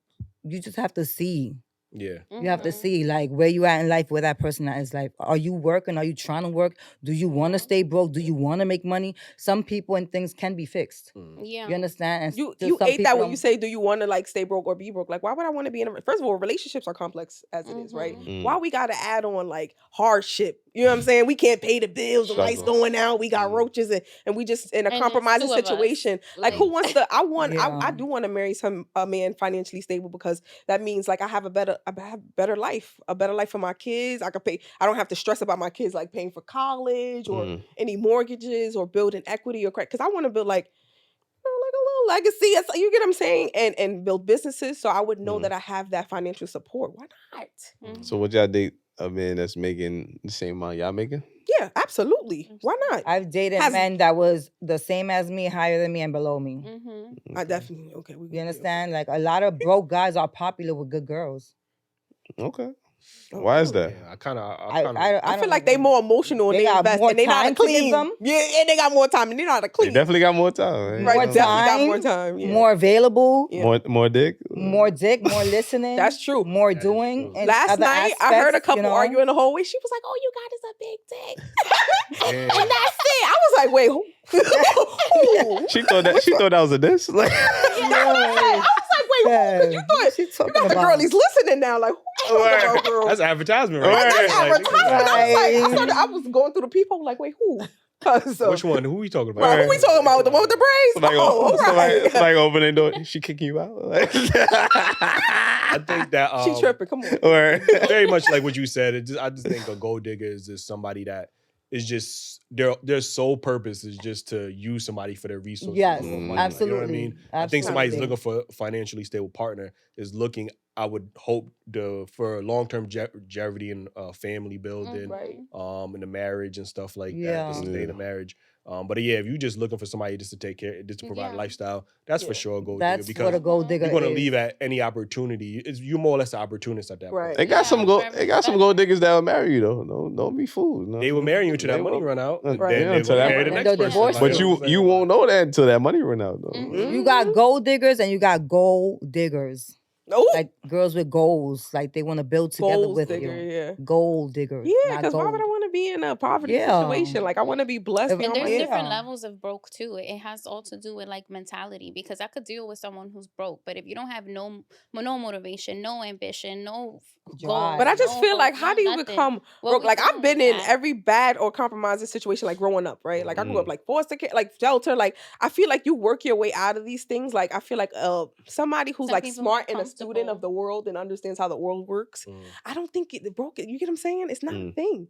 Speaker 3: you just have to see.
Speaker 1: Yeah.
Speaker 3: You have to see like where you at in life, where that person at is like. Are you working? Are you trying to work? Do you want to stay broke? Do you want to make money? Some people and things can be fixed.
Speaker 4: Yeah.
Speaker 3: You understand? And
Speaker 2: You
Speaker 3: some
Speaker 2: ate that when
Speaker 3: don't-
Speaker 2: you say, do you want to like stay broke or be broke? Like, why would I want to be in a... First of all, relationships are complex as it is, right? Why we got to add on like hardship? You know what I'm saying? We can't pay the bills, the lights going out, we got roaches, and we just in a compromising situation. Like, who wants to... I do want to marry a man financially stable, because that means like I have a better life for my kids. I don't have to stress about my kids like paying for college or any mortgages or building equity or credit, because I want to build like a little legacy. You get what I'm saying? And build businesses, so I would know that I have that financial support. Why not?
Speaker 5: So would y'all date a man that's making the same amount y'all making?
Speaker 2: Yeah, absolutely. Why not?
Speaker 3: I've dated men that was the same as me, higher than me, and below me.
Speaker 2: I definitely
Speaker 3: You understand? Like a lot of broke guys are popular with good girls.
Speaker 5: Okay. Why is that?
Speaker 1: Yeah,
Speaker 2: I feel like they more emotional and they invest, and they know how to clean. Yeah, and they got more time and they know how to clean.
Speaker 5: They definitely got more time.
Speaker 2: Right, definitely got more time. Yeah.
Speaker 3: More available.
Speaker 5: Yeah. More dick.
Speaker 3: More dick. More listening.
Speaker 2: That's true.
Speaker 3: More doing.
Speaker 2: True. Last night I heard a couple argue in the hallway. She was like, "Oh, you got is a big dick," and that's it. I was like, "Wait, who?"
Speaker 5: She thought that was a diss. Like,
Speaker 2: I was like, "Wait, who?" Because you thought you got the girlies listening now. Like, who about, girl?
Speaker 1: That's advertisement, right?
Speaker 2: That's advertisement. I was going through the people like, "Wait, who?"
Speaker 1: Which one? Who are we talking about?
Speaker 2: Right, who we talking about? The one with the braids?
Speaker 5: Somebody opening the door. She kicking you out?
Speaker 1: I think that
Speaker 2: she tripping. Come on.
Speaker 1: Very much like what you said. I just think a gold digger is just somebody that is just their sole purpose is just to use somebody for their resources.
Speaker 3: Yes,
Speaker 1: money.
Speaker 3: absolutely.
Speaker 1: You know what I mean?
Speaker 3: Absolutely.
Speaker 1: I think somebody's looking for a financially stable partner is looking. I would hope for long-term longevity and family building, in the marriage and stuff like that, to sustain a marriage. But yeah, if you're just looking for somebody just to take care, just to provide a lifestyle, that's for sure a gold digger.
Speaker 3: That's what a gold digger is.
Speaker 1: You're gonna leave at any opportunity. You're more or less an opportunist at that point.
Speaker 5: They got some gold diggers that will marry you though. Don't be fooled. No.
Speaker 1: They will marry you until that money run out.
Speaker 5: Right.
Speaker 1: Then they will marry the next person.
Speaker 5: But you won't know that until that money run out though.
Speaker 3: You got gold diggers and you got gold diggers.
Speaker 2: Ooh.
Speaker 3: Like girls with goals, like they want to build together with you.
Speaker 2: Yeah.
Speaker 3: Gold diggers.
Speaker 2: Yeah, because why would I want to be in a poverty situation? Like I want to be blessed.
Speaker 4: And there's different levels of broke too. It has all to do with like mentality, because I could deal with someone who's broke, but if you don't have no motivation, no ambition, no goal.
Speaker 2: But I just feel like, how do you become broke? Like I've been in every bad or compromising situation, like growing up, right? Like I grew up like foster care, like shelter. Like I feel like you work your way out of these things. Like I feel like somebody who's like smart and a student of the world and understands how the world works. I don't think it broke it. You get what I'm saying? It's not a thing.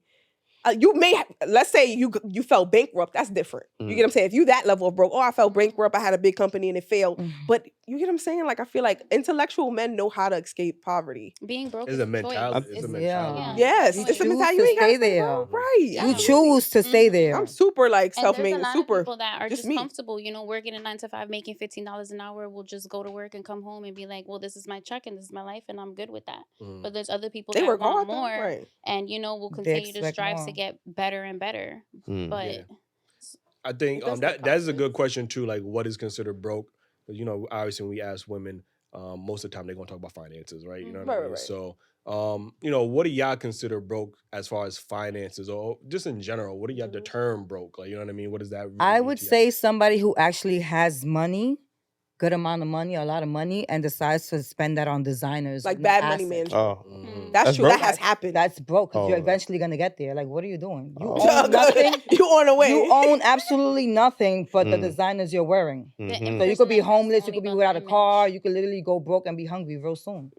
Speaker 2: You may let's say you felt bankrupt. That's different. You get what I'm saying? If you that level of broke, I felt bankrupt. I had a big company and it failed. But you get what I'm saying? Like I feel like intellectual men know how to escape poverty.
Speaker 4: Being broke
Speaker 1: is a mentality. It's a mentality.
Speaker 2: Yes, it's a mentality. You ain't gotta
Speaker 3: stay there.
Speaker 2: Right.
Speaker 3: You choose to stay there.
Speaker 2: I'm super like self-made.
Speaker 4: And there's a lot of people that are just
Speaker 2: me.
Speaker 4: comfortable, working a 9 to 5, making $15 an hour. Will just go to work and come home and be like, well, this is my check and this is my life and I'm good with that. But there's other people that
Speaker 2: work
Speaker 4: want
Speaker 2: hard,
Speaker 4: more and will continue to strive to get better and better. But
Speaker 1: I think that is a good question too. Like, what is considered broke? Obviously, when we ask women, most of the time they're gonna talk about finances, right? You know what I mean? Right. So, what do y'all consider broke as far as finances, or just in general? What do y'all the term broke? Like, you know what I mean? What does that? Really
Speaker 3: I
Speaker 1: mean
Speaker 3: would
Speaker 1: to y'all?
Speaker 3: say somebody who actually has money, good amount of money, a lot of money, and decides to spend that on designers.
Speaker 2: Like bad money management.
Speaker 3: That's
Speaker 2: true.
Speaker 3: broke.
Speaker 2: That has happened.
Speaker 3: That's broke because you're eventually gonna get there. Like, what are you doing? You
Speaker 2: Oh.
Speaker 3: own nothing.
Speaker 2: You on the way.
Speaker 3: You own absolutely nothing but the designers you're wearing. So you could be homeless. You could be without a car. You could literally go broke and be hungry real soon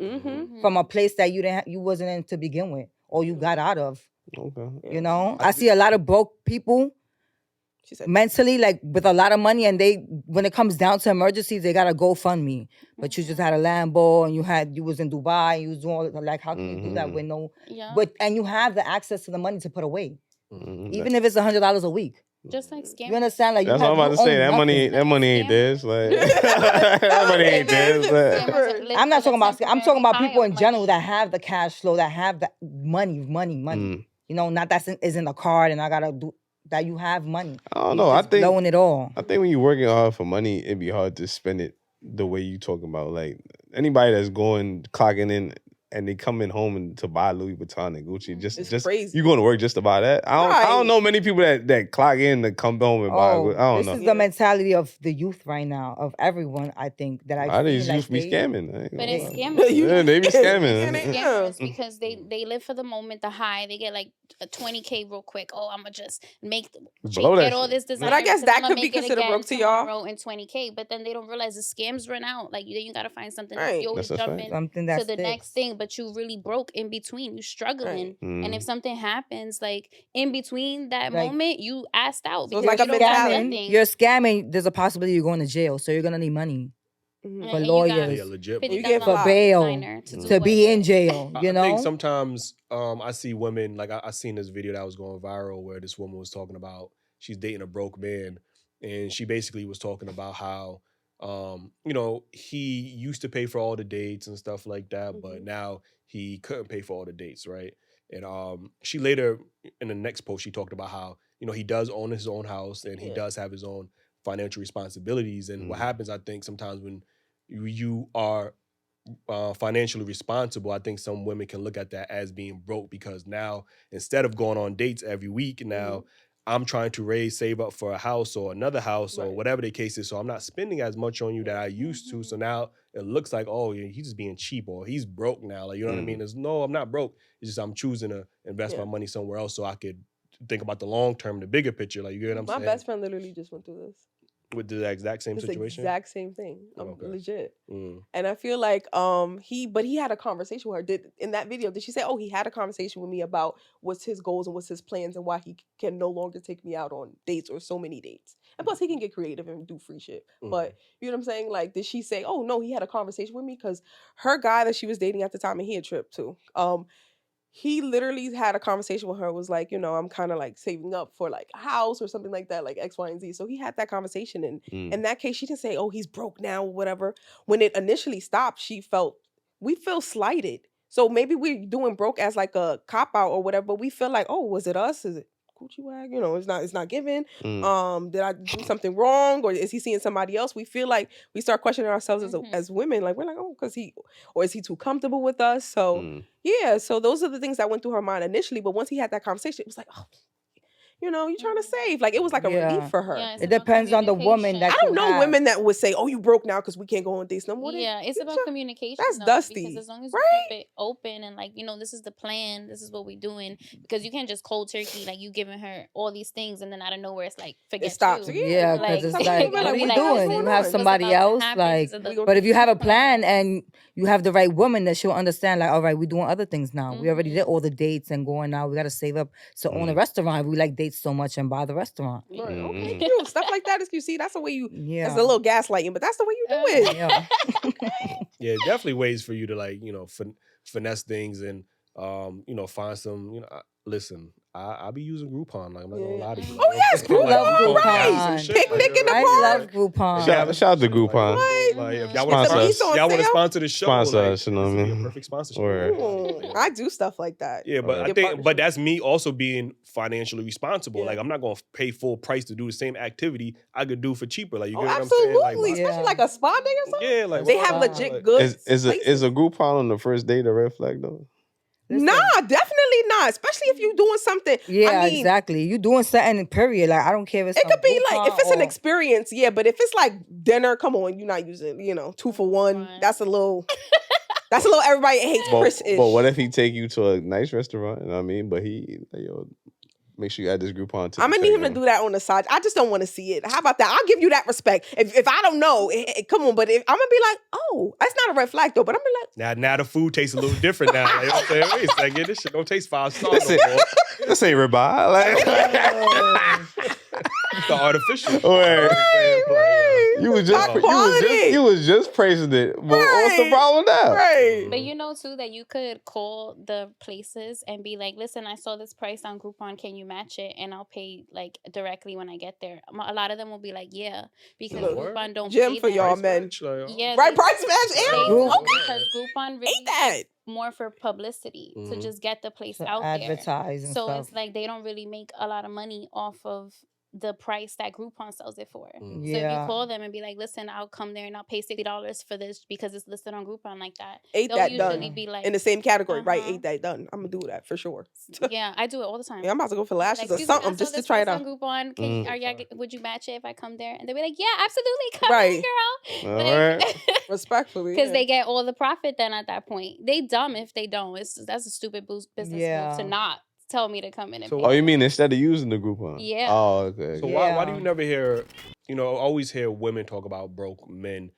Speaker 3: from a place that you wasn't in to begin with, or you got out of.
Speaker 5: Okay.
Speaker 3: I see a lot of broke people
Speaker 2: She said
Speaker 3: mentally, like with a lot of money, and when it comes down to emergencies, they gotta GoFundMe. But you just had a Lambo, and you was in Dubai, you was doing all, like, how can you do that with no?
Speaker 4: Yeah.
Speaker 3: But and you have the access to the money to put away,
Speaker 5: Mm-hmm.
Speaker 3: even if it's $100 a week.
Speaker 4: Just like scammers.
Speaker 3: You understand? Like,
Speaker 5: That's what I'm about to say. That money ain't theirs. Like that money ain't theirs. Like.
Speaker 3: I'm not talking about. I'm talking about people in general that have the cash flow, that have the money. You know, not that is in the card, and I gotta do that. You have money.
Speaker 5: I don't know. I think
Speaker 3: blowing it all.
Speaker 5: I think when you're working hard for money, it'd be hard to spend it the way you talking about. Like anybody that's clocking in. And they coming home to buy Louis Vuitton and Gucci. Just
Speaker 2: crazy.
Speaker 5: You going to work just to buy that? I don't know many people that clock in to come home and buy. I don't know.
Speaker 3: This is the mentality of the youth right now, of everyone. I think that I.
Speaker 5: These youth be scamming.
Speaker 4: But it's scammers.
Speaker 5: Yeah, they be scamming.
Speaker 4: Scammers because they live for the moment, the high. They get like a 20K real quick. Oh, I'm gonna just get all this design.
Speaker 2: But I guess that could be considered broke to y'all.
Speaker 4: And 20K, but then they don't realize the scams run out. Like then you gotta find something.
Speaker 2: Right.
Speaker 4: You always jump in to the next thing. But you really broke in between. You struggling, and if something happens, like in between that moment, you asked out.
Speaker 2: So it's like a
Speaker 3: scamming. You're scamming. There's a possibility you're going to jail, so you're gonna need money for lawyers, for bail, to be in jail. You know.
Speaker 1: I think sometimes I see women, like I seen this video that was going viral where this woman was talking about she's dating a broke man, and she basically was talking about how. You know, he used to pay for all the dates and stuff like that, but now he couldn't pay for all the dates, right? And she later, in the next post, she talked about how, you know, he does own his own house and he does have his own financial responsibilities. And what happens, I think, sometimes when you are financially responsible, I think some women can look at that as being broke, because now, instead of going on dates every week, now I'm trying to save up for a house or another house or whatever the case is. So I'm not spending as much on you that I used to. So now it looks like, oh, he's just being cheap, or he's broke now. Like, you know what I mean? No, I'm not broke. It's just I'm choosing to invest my money somewhere else so I could think about the long term, the bigger picture. Like, you get what I'm saying?
Speaker 2: My best friend literally just went through this.
Speaker 1: With the exact same situation?
Speaker 2: Exact same thing. Legit. And I feel like he had a conversation with her. In that video, did she say, oh, he had a conversation with me about what's his goals and what's his plans and why he can no longer take me out on dates or so many dates. And plus he can get creative and do free shit. But you know what I'm saying? Like, did she say, oh no, he had a conversation with me? Because her guy that she was dating at the time, and he had tripped too. He literally had a conversation with her, was like, you know, I'm kind of like saving up for like a house or something like that, like X, Y, and Z. So he had that conversation. And in that case, she didn't say, oh, he's broke now, whatever. When it initially stopped, we feel slighted. So maybe we're doing broke as like a cop out or whatever, but we feel like, oh, was it us? Is it Gucci wag? You know, it's not given. Did I do something wrong, or is he seeing somebody else? We feel like we start questioning ourselves as women. Like, we're like, oh, is he too comfortable with us? So yeah, so those are the things that went through her mind initially. But once he had that conversation, it was like, oh, you know, you're trying to save. Like, it was like a relief for her.
Speaker 3: It depends on the woman that
Speaker 2: I don't know women that would say, oh, you broke now because we can't go on dates no more.
Speaker 4: Yeah, it's about communication.
Speaker 2: That's dusty.
Speaker 4: Because as long as you keep it open and like, you know, this is the plan, this is what we're doing. Because you can't just cold turkey, like you giving her all these things and then out of nowhere it's like, forget
Speaker 2: it stops.
Speaker 4: you.
Speaker 3: Yeah, because it's like, what are we doing? You have somebody else, like, but if you have a plan and you have the right woman, that she'll understand, like, all right, we're doing other things now. We already did all the dates and going out. We got to save up to own a restaurant. We like dates so much and buy the restaurant.
Speaker 2: Right. Okay, cute. Stuff like that is, you see, that's the way you, that's a little gaslighting, but that's the way you do it.
Speaker 1: Yeah, definitely ways for you to, like, you know, finesse things and, you know, find some, you know, listen, I be using Groupon. Like, I'm not gonna lie to you.
Speaker 2: Oh yes, Groupon, right? Picnic in the park.
Speaker 3: I love Groupon.
Speaker 5: Shout out to Groupon.
Speaker 1: Like, if y'all want to sponsor the show,
Speaker 5: sponsor
Speaker 1: like,
Speaker 5: us, you know what I mean?
Speaker 1: Perfect sponsorship.
Speaker 2: I do stuff like that.
Speaker 1: Yeah, but I think, but that's me also being financially responsible. Like, I'm not gonna pay full price to do the same activity I could do for cheaper. Like, you get what I'm saying?
Speaker 2: Absolutely, especially like a spa day or something.
Speaker 1: Yeah, like
Speaker 2: they have legit goods.
Speaker 5: Is a Groupon on the first date a red flag though?
Speaker 2: Nah, definitely not. Especially if you're doing something.
Speaker 3: Yeah,
Speaker 2: I mean,
Speaker 3: exactly. You doing something, period. Like, I don't care if it's
Speaker 2: it could be like, if it's an
Speaker 3: or...
Speaker 2: experience, yeah. But if it's like dinner, come on, you're not using, you know, 2 for 1. That's a little. That's a little everybody hates Chris-ish.
Speaker 5: But what if he take you to a nice restaurant? You know what I mean? But he, like, yo, make sure you add this Groupon to.
Speaker 2: I'm gonna need him to do that on the side. I just don't want to see it. How about that? I'll give you that respect. If I don't know, come on. But if I'm gonna be like, oh, that's not a red flag though. But I'm gonna be like,
Speaker 1: now the food tastes a little different now. Like, you know what I'm saying? Wait a second, this shit don't taste 5 stars no more.
Speaker 5: This ain't ribeye. Like,
Speaker 1: The artificial.
Speaker 5: You was just praising it. But what's the problem now?
Speaker 2: Right.
Speaker 4: But you know too that you could call the places and be like, listen, I saw this price on Groupon. Can you match it? And I'll pay like directly when I get there. A lot of them will be like, yeah, because Groupon don't
Speaker 2: Gym
Speaker 4: pay
Speaker 2: for
Speaker 4: them.
Speaker 2: y'all men.
Speaker 4: Yeah,
Speaker 2: right. Price match.
Speaker 4: Because Groupon really
Speaker 2: ain't that
Speaker 4: more for publicity to just get the place
Speaker 3: to
Speaker 4: out
Speaker 3: advertise
Speaker 4: there.
Speaker 3: and
Speaker 4: So
Speaker 3: stuff.
Speaker 4: it's like they don't really make a lot of money off of the price that Groupon sells it for. So if you call them and be like, listen, I'll come there and I'll pay $60 for this because it's listed on Groupon like that. They'll usually be like
Speaker 2: in the same category, right? Ain't that done? I'm gonna do that for sure.
Speaker 4: Yeah, I do it all the time.
Speaker 2: Yeah, I'm about to go for lashes or
Speaker 4: Excuse
Speaker 2: something
Speaker 4: me,
Speaker 2: just to try it out.
Speaker 4: on Groupon. Would you match it if I come there? And they'll be like, yeah, absolutely, come
Speaker 2: right,
Speaker 4: girl.
Speaker 5: All
Speaker 4: like,
Speaker 5: right.
Speaker 2: Respectfully,
Speaker 4: because they get all the profit then at that point. They dumb if they don't. That's a stupid business move to not tell me to come in and pay.
Speaker 5: Oh, you mean instead of using the Groupon?
Speaker 4: Yeah.
Speaker 5: Oh, okay.
Speaker 1: So why do you never hear, always hear women talk about broke men?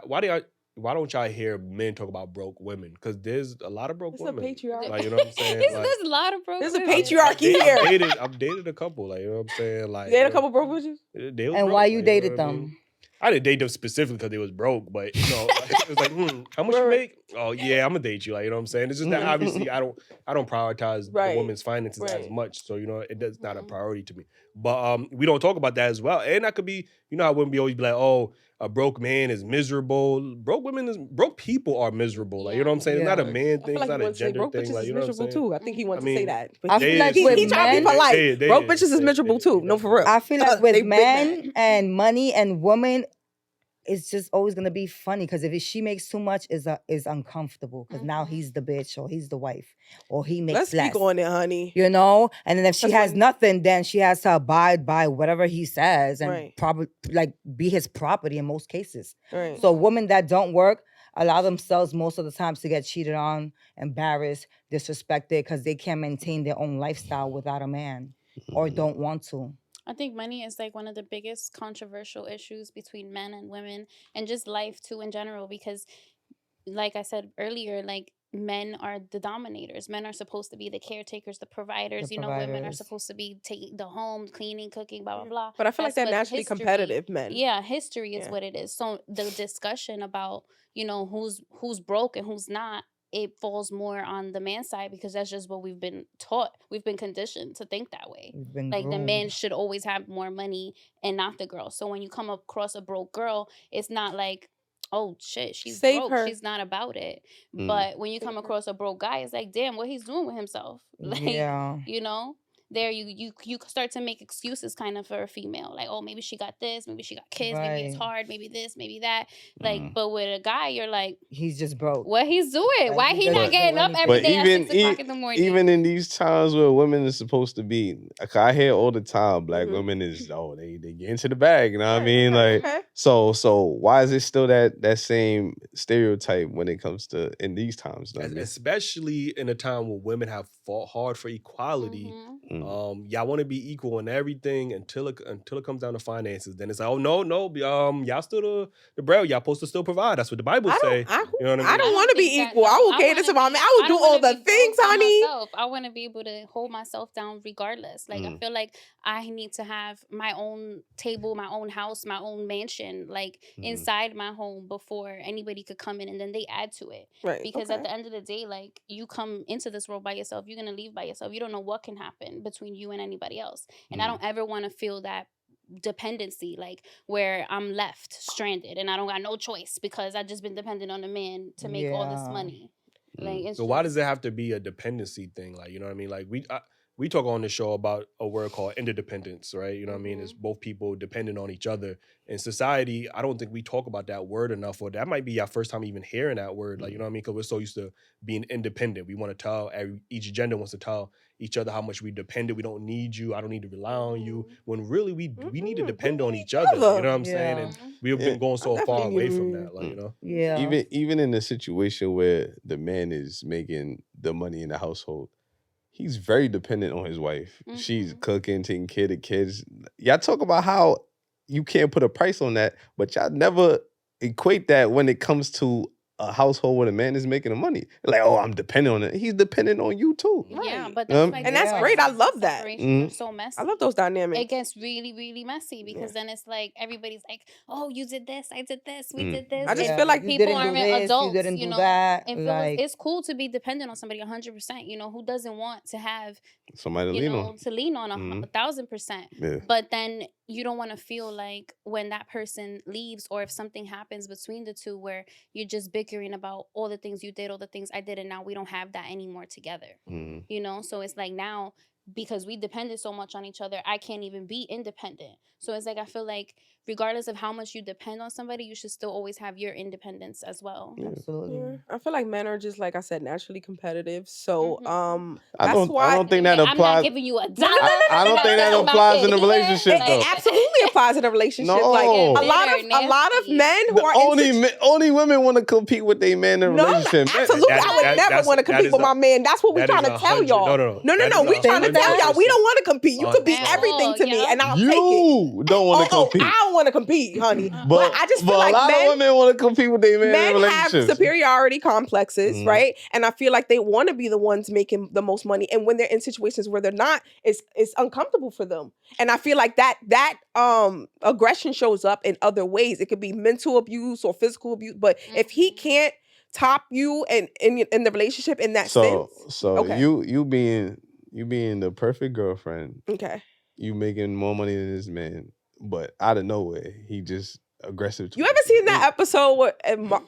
Speaker 1: Why don't y'all hear men talk about broke women? Because there's a lot of broke women.
Speaker 2: It's a patriarchy.
Speaker 1: Like, you know what I'm saying?
Speaker 4: There's a lot of broke
Speaker 2: There's
Speaker 4: women.
Speaker 2: a patriarchy here.
Speaker 1: I've dated a couple. Like, you know what I'm saying? Like,
Speaker 2: you dated a couple broke bitches?
Speaker 3: And why you dated them?
Speaker 1: I didn't date them specifically because they was broke, but it was like, how much you make? Oh yeah, I'm gonna date you. Like, you know what I'm saying? It's just that obviously I don't prioritize the woman's finances as much, so it's not a priority to me. But we don't talk about that as well, and that could be I wouldn't always be like, oh, a broke man is miserable. Broke people are miserable. Like, you know what I'm saying? It's not a man thing. It's not a gender thing. Like, you know what I'm saying?
Speaker 2: Too. I think he wants to say that.
Speaker 3: I feel like
Speaker 2: he
Speaker 3: with
Speaker 2: trying to be polite. Broke bitches is miserable too. No, for real.
Speaker 3: I feel like with men and money and women, it's just always gonna be funny because if she makes too much, is uncomfortable because now he's the bitch or he's the wife or he makes less.
Speaker 2: Let's speak on it, honey.
Speaker 3: And then if she has nothing, then she has to abide by whatever he says and probably like be his property in most cases.
Speaker 2: Right.
Speaker 3: So women that don't work allow themselves most of the times to get cheated on, embarrassed, disrespected because they can't maintain their own lifestyle without a man or don't want to.
Speaker 4: I think money is like one of the biggest controversial issues between men and women and just life too in general because like I said earlier, like men are the dominators. Men are supposed to be the caretakers, the providers. Women are supposed to be taking the home, cleaning, cooking, blah, blah, blah.
Speaker 2: But I feel like they're naturally competitive men.
Speaker 4: Yeah, history is what it is. So the discussion about, who's broke and who's not, it falls more on the man's side because that's just what we've been taught. We've been conditioned to think that way. Like the man should always have more money and not the girl. So when you come across a broke girl, it's not like, oh shit, she's broke. Her. She's not about it. But when you come across a broke guy, it's like, damn, what he's doing with himself. Like, there you start to make excuses kind of for a female. Like, oh, maybe she got this, maybe she got kids, maybe it's hard, maybe this, maybe that. Like, but with a guy, you're like,
Speaker 3: he's just broke.
Speaker 4: What he's doing? Like, why he not getting up every day at 6 o'clock in the morning?
Speaker 5: Even in these times where women are supposed to be, I hear all the time, black women is, they get into the bag, you know what I mean? Like, so why is it still that same stereotype when it comes to in these times?
Speaker 1: Especially in a time where women have fought hard for equality. Y'all want to be equal in everything until it comes down to finances. Then it's like, oh no, y'all still the bread. Y'all supposed to still provide. That's what the Bible say.
Speaker 2: I don't want to be equal. I will cater to my man. I will do all the things, honey.
Speaker 4: I want to be able to hold myself down regardless. Like I feel like I need to have my own table, my own house, my own mansion, like inside my home before anybody could come in and then they add to it.
Speaker 2: Right.
Speaker 4: Because at the end of the day, like you come into this world by yourself, you're gonna leave by yourself. You don't know what can happen between you and anybody else. And I don't ever want to feel that dependency, like where I'm left stranded and I don't got no choice because I just been dependent on a man to make all this money. Like,
Speaker 1: so why does it have to be a dependency thing? Like, you know what I mean? Like we talk on the show about a word called interdependence, right? You know what I mean? It's both people dependent on each other. In society, I don't think we talk about that word enough, or that might be our first time even hearing that word. Like, you know what I mean? Because we're so used to being independent. We want to tell, each gender wants to tell each other how much we dependent. We don't need you. I don't need to rely on you. When really we need to depend on each other. You know what I'm saying? And we've been going so far away from that. Like,
Speaker 3: Yeah.
Speaker 5: Even in a situation where the man is making the money in the household, he's very dependent on his wife. She's cooking, taking care of the kids. Y'all talk about how you can't put a price on that, but y'all never equate that when it comes to a household where the man is making the money. Like, oh, I'm dependent on it. He's dependent on you too.
Speaker 4: Yeah,
Speaker 2: Right.
Speaker 4: but that's why
Speaker 2: And that's great. I love that.
Speaker 4: separations are so messy.
Speaker 2: I love those dynamics.
Speaker 4: It gets really, really messy because then it's like everybody's like, "Oh, you did this, I did this, we did this."
Speaker 2: I just feel like
Speaker 4: people aren't adults.
Speaker 3: You didn't do
Speaker 4: know,
Speaker 3: that.
Speaker 4: and
Speaker 3: like,
Speaker 4: it's cool to be dependent on somebody 100%. You know, who doesn't want to have
Speaker 5: somebody to
Speaker 4: lean on 1,000%.
Speaker 5: Yeah.
Speaker 4: But then you don't want to feel like when that person leaves or if something happens between the two where you're just bickering about all the things you did, all the things I did, and now we don't have that anymore together. You know, so it's like now because we depended so much on each other, I can't even be independent. So it's like I feel like regardless of how much you depend on somebody, you should still always have your independence as well.
Speaker 3: Absolutely.
Speaker 2: Yeah. I feel like men are just, like I said, naturally competitive. So
Speaker 5: I don't think that applies.
Speaker 4: I'm not giving you a dollar.
Speaker 5: I don't think that applies in a relationship though.
Speaker 2: It absolutely applies in a relationship.
Speaker 5: No.
Speaker 2: Like a lot of men who are
Speaker 5: only women want to compete with their man in a relationship.
Speaker 2: Absolutely. I would never want to compete with my man. That's what we're trying to tell y'all. No. We trying to tell y'all we don't want to compete. You could be everything to me, and I'll take it.
Speaker 5: You don't want to compete.
Speaker 2: I don't want to compete, honey. But I just feel like
Speaker 5: a lot of women want to compete with their man in relationships.
Speaker 2: Men have superiority complexes, right? And I feel like they want to be the ones making the most money. And when they're in situations where they're not, it's uncomfortable for them. And I feel like that aggression shows up in other ways. It could be mental abuse or physical abuse. But if he can't top you in the relationship in that sense,
Speaker 5: okay. you being the perfect girlfriend.
Speaker 2: Okay.
Speaker 5: You making more money than this man, but out of nowhere, he just aggressive.
Speaker 2: You ever seen that episode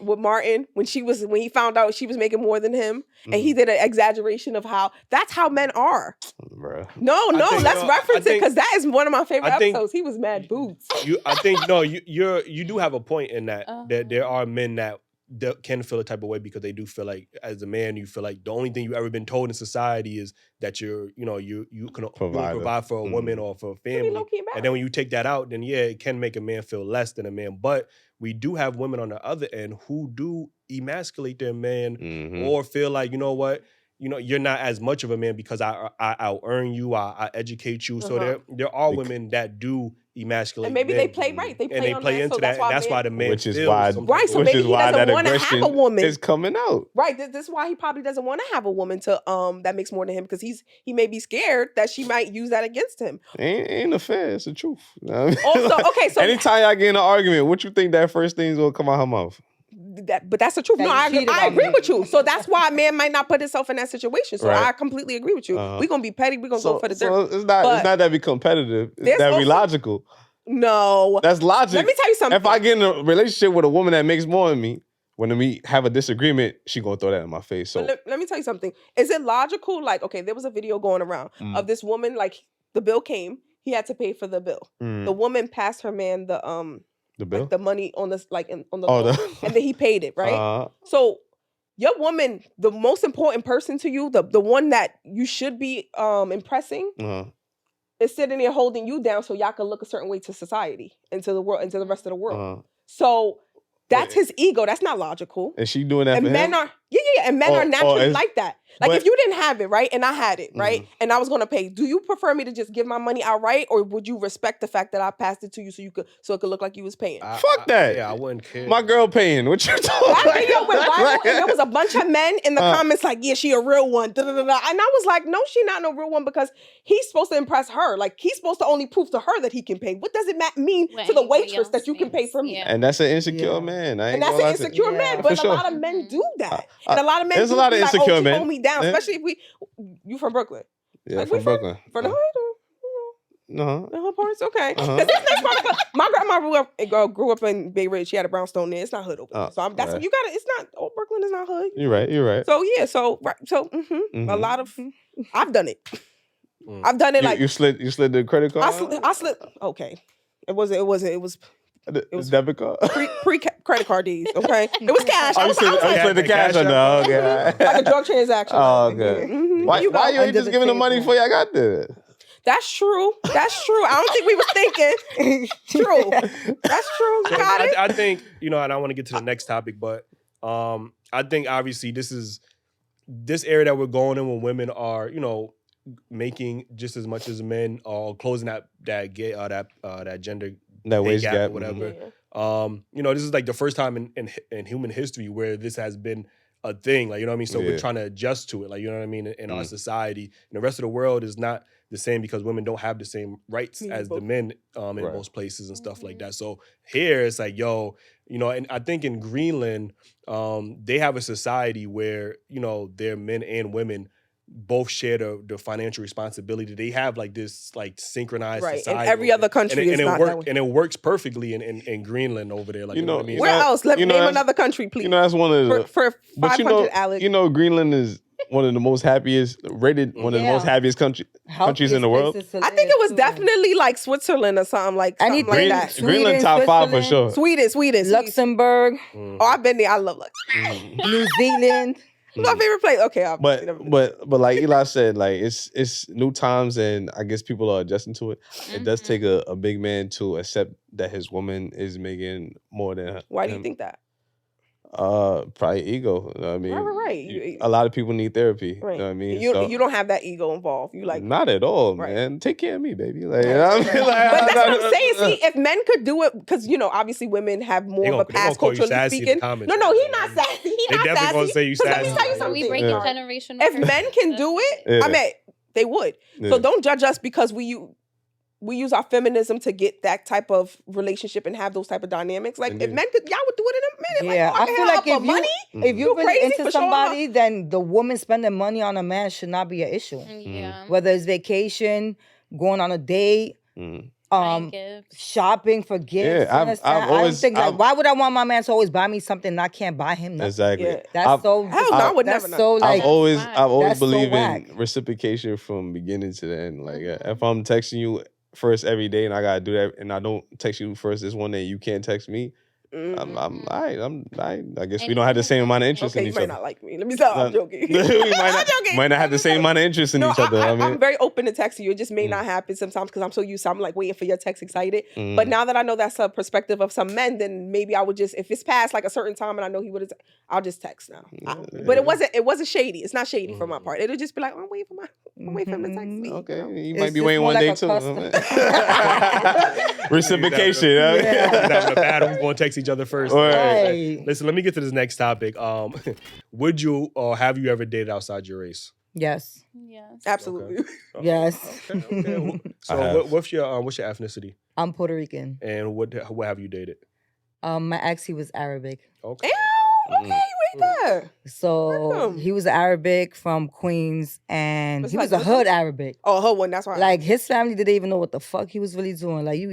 Speaker 2: with Martin when he found out she was making more than him, and he did an exaggeration of that's how men are.
Speaker 5: Bruh.
Speaker 2: No, let's reference it because that is one of my favorite episodes. He was mad boots.
Speaker 1: You do have a point in that there are men that can feel a type of way because they do feel like as a man you feel like the only thing you've ever been told in society is that you can provide for a woman or for a family, and then when you take that out, then it can make a man feel less than a man. But we do have women on the other end who do emasculate their man or feel like you're not as much of a man because I out earn you, I educate you. So there are women that do emasculate,
Speaker 2: and maybe
Speaker 1: men.
Speaker 2: they play right. They play
Speaker 1: into that. That's why the man,
Speaker 5: which is why
Speaker 2: So maybe he doesn't want to have a woman.
Speaker 5: Is coming out.
Speaker 2: Right. This is why he probably doesn't want to have a woman that makes more than him because he may be scared that she might use that against him.
Speaker 5: Ain't a fair. It's the truth.
Speaker 2: Also, okay. So
Speaker 5: anytime I get in an argument, what you think that first thing's gonna come out her mouth?
Speaker 2: But that's the truth. No, I agree with you. So that's why a man might not put himself in that situation. So I completely agree with you. We're gonna be petty. We're gonna go for the dirt.
Speaker 5: So it's not that we competitive. It's that we logical.
Speaker 2: No,
Speaker 5: that's logic.
Speaker 2: Let me tell you something.
Speaker 5: If I get in a relationship with a woman that makes more than me, when we have a disagreement, she gonna throw that in my face. So
Speaker 2: let me tell you something. Is it logical? Like, okay, there was a video going around of this woman. Like, the bill came. He had to pay for the bill. The woman passed her man the bill, like the money on this, like on the loan, and then he paid it, right? So your woman, the most important person to you, the one that you should be impressing, is sitting there holding you down so y'all can look a certain way to society and to the world and to the rest of the world. So that's his ego. That's not logical.
Speaker 5: Is she doing that for
Speaker 2: men
Speaker 5: him?
Speaker 2: are and men are naturally like that. Like, if you didn't have it, right, and I had it, right, and I was gonna pay, do you prefer me to just give my money outright, or would you respect the fact that I passed it to you so it could look like you was paying?
Speaker 5: Fuck that.
Speaker 1: Yeah, I wouldn't care.
Speaker 5: My girl paying. What you talking about?
Speaker 2: That video went viral, and there was a bunch of men in the comments like, yeah, she a real one. And I was like, no, she not no real one, because he's supposed to impress her. Like, he's supposed to only prove to her that he can pay. What does it mean to the waitress that you can pay for me?
Speaker 5: And that's an insecure man.
Speaker 2: And that's an insecure man, but a lot of men do that. And a lot of men
Speaker 5: there's a lot of insecure men.
Speaker 2: Hold me down, especially if you from Brooklyn.
Speaker 5: Yeah,
Speaker 2: like,
Speaker 5: from Brooklyn.
Speaker 2: From the hood?
Speaker 5: No.
Speaker 2: The hood parts? Okay. This next part, my grandma grew up in Bay Ridge. She had a brownstone there. It's not hood over there. So that's what you got to, it's not, Brooklyn is not hood.
Speaker 5: You're right.
Speaker 2: So yeah, a lot of, I've done it. I've done it. Like,
Speaker 5: you slid the credit card?
Speaker 2: I slid, okay. It was
Speaker 5: debit card?
Speaker 2: Pre credit card days, okay? It was cash.
Speaker 5: I slid the cash on there. Okay.
Speaker 2: Like a drug transaction.
Speaker 5: Oh, okay. Why you ain't just giving the money before y'all got there?
Speaker 2: That's true. I don't think we was thinking. True. That's true.
Speaker 1: So
Speaker 2: Got it.
Speaker 1: I think, and I want to get to the next topic, but I think obviously this area that we're going in when women are, making just as much as men, or closing that gender, that wage gap or whatever. This is like the first time in human history where this has been a thing, like, you know what I mean? So we're trying to adjust to it, like, you know what I mean? In our society, and the rest of the world is not the same because women don't have the same rights as the men in most places and stuff like that. So here it's like, and I think in Greenland, they have a society where, they're men and women both share the financial responsibility. They have like this like synchronized society.
Speaker 2: And every other country is not that way.
Speaker 1: And it works perfectly in Greenland over there. Like, you know what I mean?
Speaker 2: Where else? Let me name another country, please.
Speaker 5: That's one of the
Speaker 2: for 500, Alex.
Speaker 5: Greenland is one of the most happiest rated, one of the most happiest countries in the world.
Speaker 2: I think it was definitely like Switzerland or something like that.
Speaker 5: Greenland top 5 for sure.
Speaker 2: Sweden,
Speaker 3: Luxembourg.
Speaker 2: Oh, I've been there. I love Luxembourg.
Speaker 3: New Zealand.
Speaker 2: My favorite place. Okay,
Speaker 5: but like Eli said, like it's new times, and I guess people are adjusting to it. It does take a big man to accept that his woman is making more than him.
Speaker 2: Why do you think that?
Speaker 5: Probably ego. You know what I mean,
Speaker 2: right.
Speaker 5: A lot of people need therapy.
Speaker 2: Right.
Speaker 5: You know what I mean?
Speaker 2: You don't have that ego involved. You like
Speaker 5: not at all, man. Take care of me, baby. Like, you know what I mean?
Speaker 2: But that's what I'm saying. See, if men could do it, because obviously women have more of a past culturally speaking. No, he's not sassy.
Speaker 1: They definitely gonna say you sassy.
Speaker 2: Let me tell you something.
Speaker 4: We break generational.
Speaker 2: If men can do it, I mean, they would. So don't judge us because we use our feminism to get that type of relationship and have those type of dynamics. Like if men could, y'all would do it in a minute.
Speaker 3: Yeah,
Speaker 2: like,
Speaker 3: I feel like if you're really
Speaker 2: crazy
Speaker 3: into somebody, then the woman spending money on a man should not be an issue.
Speaker 4: Yeah.
Speaker 3: Whether it's vacation, going on a date, shopping for gifts.
Speaker 5: Yeah, I've always
Speaker 3: think like, why would I want my man to always buy me something and I can't buy him nothing?
Speaker 5: Exactly.
Speaker 2: Yeah.
Speaker 3: That's so.
Speaker 2: Hell no, I would never.
Speaker 3: So like,
Speaker 5: I've always believed
Speaker 3: whack.
Speaker 5: in reciprocation from beginning to the end. Like if I'm texting you first every day and I gotta do that, and I don't text you first this one day, you can't text me. I'm all right. I guess we don't have the same amount of interest in each other.
Speaker 2: You might not like me. Let me stop. I'm joking.
Speaker 5: We might not have the same amount of interest in each other.
Speaker 2: I'm very open to texting you. It just may not happen sometimes because I'm so used to. I'm like waiting for your text, excited. But now that I know that's a perspective of some men, then maybe I would just, if it's past like a certain time and I know he would have, I'll just text now. But it wasn't shady. It's not shady from my part. It'll just be like, I'm waiting for him to text me.
Speaker 5: Okay, you might be waiting one day too. Reciprocation.
Speaker 1: Having a battle, we're gonna text each other first.
Speaker 3: Right.
Speaker 1: Listen, let me get to this next topic. Would you or have you ever dated outside your race?
Speaker 3: Yes.
Speaker 4: Yes.
Speaker 2: Absolutely.
Speaker 1: Okay.
Speaker 3: Yes.
Speaker 1: Okay. So what's your ethnicity?
Speaker 3: I'm Puerto Rican.
Speaker 1: And what have you dated?
Speaker 3: My ex, he was Arabic.
Speaker 1: Okay.
Speaker 2: Ew, okay, wait there.
Speaker 3: So he was Arabic from Queens, and he was a hood Arabic.
Speaker 2: Oh, hood one. That's why.
Speaker 3: Like his family didn't even know what the fuck he was really doing. Like you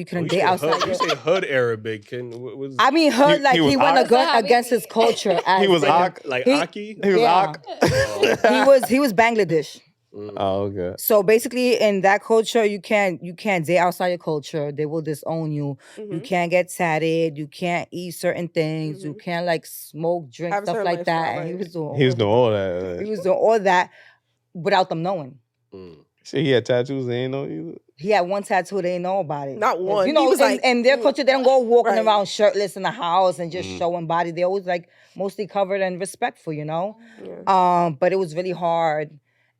Speaker 3: couldn't date outside.
Speaker 1: You say hood Arabic?
Speaker 3: I mean hood, he went against his culture.
Speaker 5: He was
Speaker 1: Aki.
Speaker 5: He was Ak.
Speaker 3: He was Bangladesh.
Speaker 5: Oh, okay.
Speaker 3: So basically, in that culture, you can't date outside your culture. They will disown you. You can't get tatted. You can't eat certain things. You can't like smoke, drink, stuff like that. And he was doing
Speaker 5: all that.
Speaker 3: He was doing all that without them knowing.
Speaker 5: See, he had tattoos. They ain't know either.
Speaker 3: He had one tattoo. They didn't know about it.
Speaker 2: Not one.
Speaker 3: You know,
Speaker 2: he was
Speaker 3: in their culture, they don't go walking around shirtless in the house and just showing body. They always like mostly covered and respectful. You know. Yeah. But it was really hard.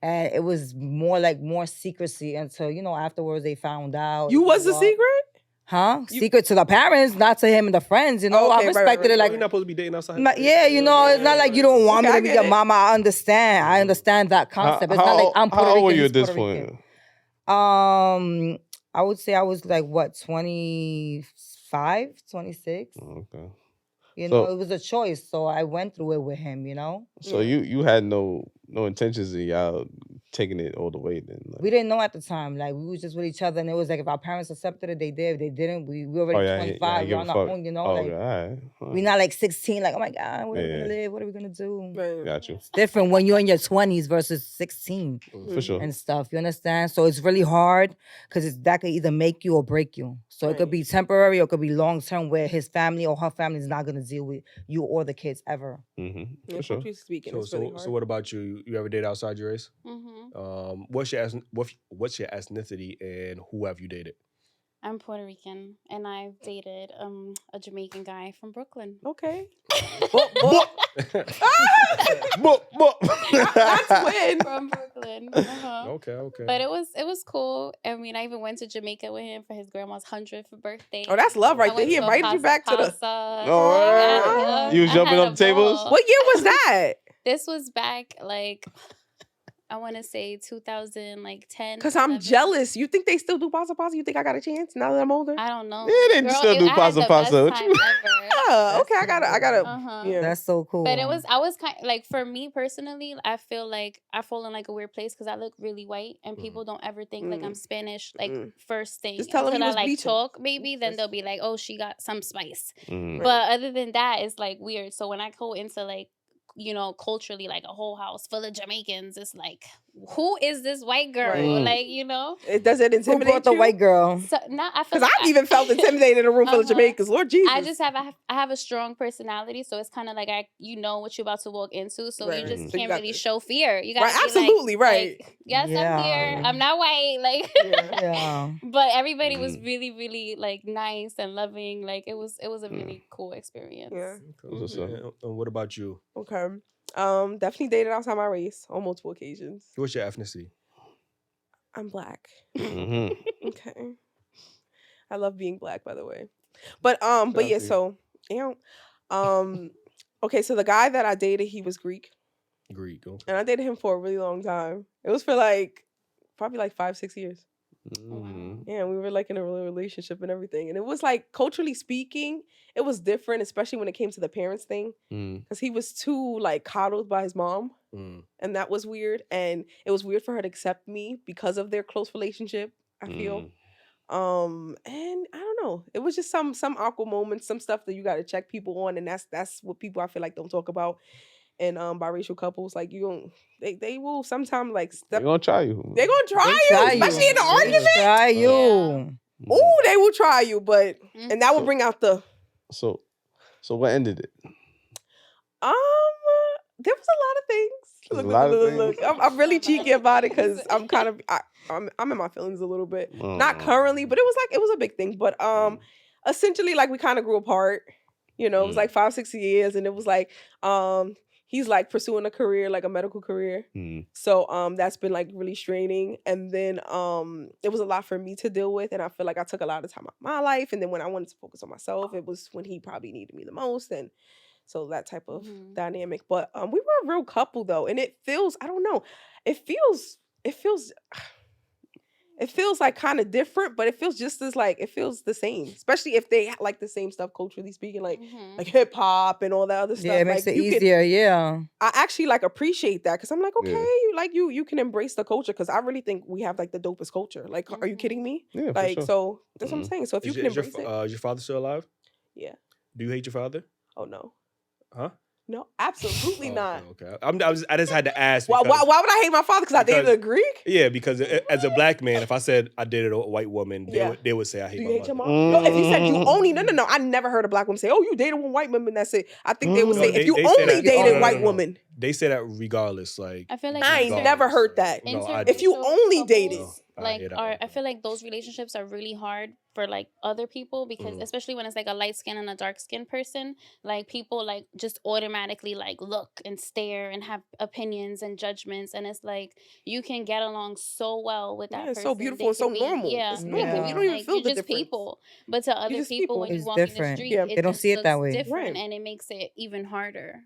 Speaker 3: And it was more secrecy until, afterwards they found out.
Speaker 2: You was the secret?
Speaker 3: Huh? Secret to the parents, not to him and the friends, I respected it. Like,
Speaker 1: you're not supposed to be dating outside.
Speaker 3: It's not like you don't want me to be your mama. I understand that concept. It's not like I'm Puerto Rican.
Speaker 5: How old were you at this point?
Speaker 3: I would say I was like, 25, 26.
Speaker 5: Okay.
Speaker 3: It was a choice, so I went through it with him,
Speaker 5: So you had no intentions of y'all taking it all the way then? Like.
Speaker 3: We didn't know at the time. Like, we was just with each other, and it was like if our parents accepted it, they did. If they didn't, we already 25. We're on our own, We're not like 16, like, oh my God, where are we going to live? What are we going to do?
Speaker 2: Right.
Speaker 5: Got you.
Speaker 3: It's different when you're in your 20s versus 16.
Speaker 5: For sure.
Speaker 3: And stuff, you understand? So it's really hard because that could either make you or break you. So it could be temporary or it could be long-term where his family or her family is not going to deal with you or the kids ever.
Speaker 5: For sure.
Speaker 2: Speaking,
Speaker 1: so what about you? You ever dated outside your race? What's your ethnicity and who have you dated?
Speaker 4: I'm Puerto Rican, and I've dated a Jamaican guy from Brooklyn.
Speaker 2: Okay.
Speaker 1: That's
Speaker 2: when
Speaker 4: from Brooklyn.
Speaker 1: Okay.
Speaker 4: But it was cool. I mean, I even went to Jamaica with him for his grandma's 100th birthday.
Speaker 2: Oh, that's love right there. He invited you back to the.
Speaker 5: Oh, you was jumping up tables.
Speaker 2: What year was that?
Speaker 4: This was back like. I want to say 2010.
Speaker 2: Because I'm jealous. You think they still do pasta? You think I got a chance now that I'm older?
Speaker 4: I don't know.
Speaker 5: Yeah, they still do pasta.
Speaker 2: Yeah, okay. I gotta. Yeah,
Speaker 3: that's so cool.
Speaker 4: But I was kind of, like, for me personally, I feel like I fall in like a weird place because I look really white and people don't ever think like I'm Spanish. Like first thing,
Speaker 2: just tell them
Speaker 4: until I like
Speaker 2: bleaching.
Speaker 4: talk, maybe then they'll be like, oh, she got some spice. But other than that, it's like weird. So when I go into like, you know, culturally, like a whole house full of Jamaicans, it's like, who is this white girl? Like, you know,
Speaker 2: does it intimidate
Speaker 3: Who brought the white girl?
Speaker 4: So now I feel
Speaker 2: because I've even felt intimidated in a room full of Jamaicans. Lord Jesus,
Speaker 4: I have a strong personality, so it's kind of like you know what you're about to walk into, so you just can't really show fear. You got
Speaker 2: absolutely like,
Speaker 4: yes, I'm here. I'm not white, like. But everybody was really, really like nice and loving. Like it was a really cool experience.
Speaker 2: Yeah.
Speaker 1: And what about you?
Speaker 2: Okay. Definitely dated outside my race on multiple occasions.
Speaker 1: What's your ethnicity?
Speaker 2: I'm Black. Okay. I love being Black, by the way. But yeah, so okay, so the guy that I dated, he was Greek.
Speaker 1: Okay.
Speaker 2: And I dated him for a really long time. It was for like probably like 5-6 years. Yeah, we were like in a relationship and everything. And it was like, culturally speaking, it was different, especially when it came to the parents thing. Because he was too like coddled by his mom. And that was weird. And it was weird for her to accept me because of their close relationship, I feel. And I don't know. It was just some awkward moments, some stuff that you got to check people on. And that's what people I feel like don't talk about. And biracial couples, like they will sometimes like
Speaker 5: they're gonna try you.
Speaker 2: They're gonna try you, especially in an argument.
Speaker 3: Try you.
Speaker 2: Ooh, they will try you, but and that will bring out the.
Speaker 5: So what ended it?
Speaker 2: There was a lot of things. Look. I'm really cheeky about it because I'm kind of I'm in my feelings a little bit. Not currently, but it was a big thing. But essentially, like we kind of grew apart. You know, it was like 5-6 years, and it was like he's like pursuing a career, like a medical career. So that's been like really straining. And then it was a lot for me to deal with. And I feel like I took a lot of time out of my life. And then when I wanted to focus on myself, it was when he probably needed me the most. And so that type of dynamic. But we were a real couple though. And it feels, I don't know, it feels like kind of different, but it feels just as like, it feels the same, especially if they like the same stuff culturally speaking, like hip hop and all that other stuff.
Speaker 3: Yeah, it makes
Speaker 2: like,
Speaker 3: it easier.
Speaker 2: I actually like appreciate that because I'm like, okay, you can embrace the culture because I really think we have like the dopest culture. Like, are you kidding me?
Speaker 5: Yeah,
Speaker 2: like,
Speaker 5: for sure.
Speaker 2: So that's what I'm saying. So if you can embrace it.
Speaker 1: Is your father still alive?
Speaker 2: Yeah.
Speaker 1: Do you hate your father?
Speaker 2: Oh, no.
Speaker 1: Huh?
Speaker 2: No, absolutely not.
Speaker 1: Okay. I just had to ask.
Speaker 2: Why would I hate my father? Because I dated a Greek?
Speaker 1: Yeah, because as a Black man, if I said I dated a white woman, they would say I hate my mother. Do you hate your
Speaker 2: mom? No, if you said you only, no. I never heard a Black woman say, oh, you dated one white woman, that's it. I think they would say, if you only dated white woman.
Speaker 1: They say that regardless. Like
Speaker 4: I feel like
Speaker 2: I ain't never heard that. If you only dated.
Speaker 4: I feel like those relationships are really hard for like other people because especially when it's like a light skin and a dark skin person, like people like just automatically like look and stare and have opinions and judgments, and it's like you can get along so well with that person.
Speaker 2: It's so beautiful and so normal.
Speaker 4: Yeah,
Speaker 2: it's normal. You don't even feel the
Speaker 4: just
Speaker 2: difference.
Speaker 4: People, but to other people when you walk in the street,
Speaker 3: they don't see it that way.
Speaker 4: Different, and it makes it even harder.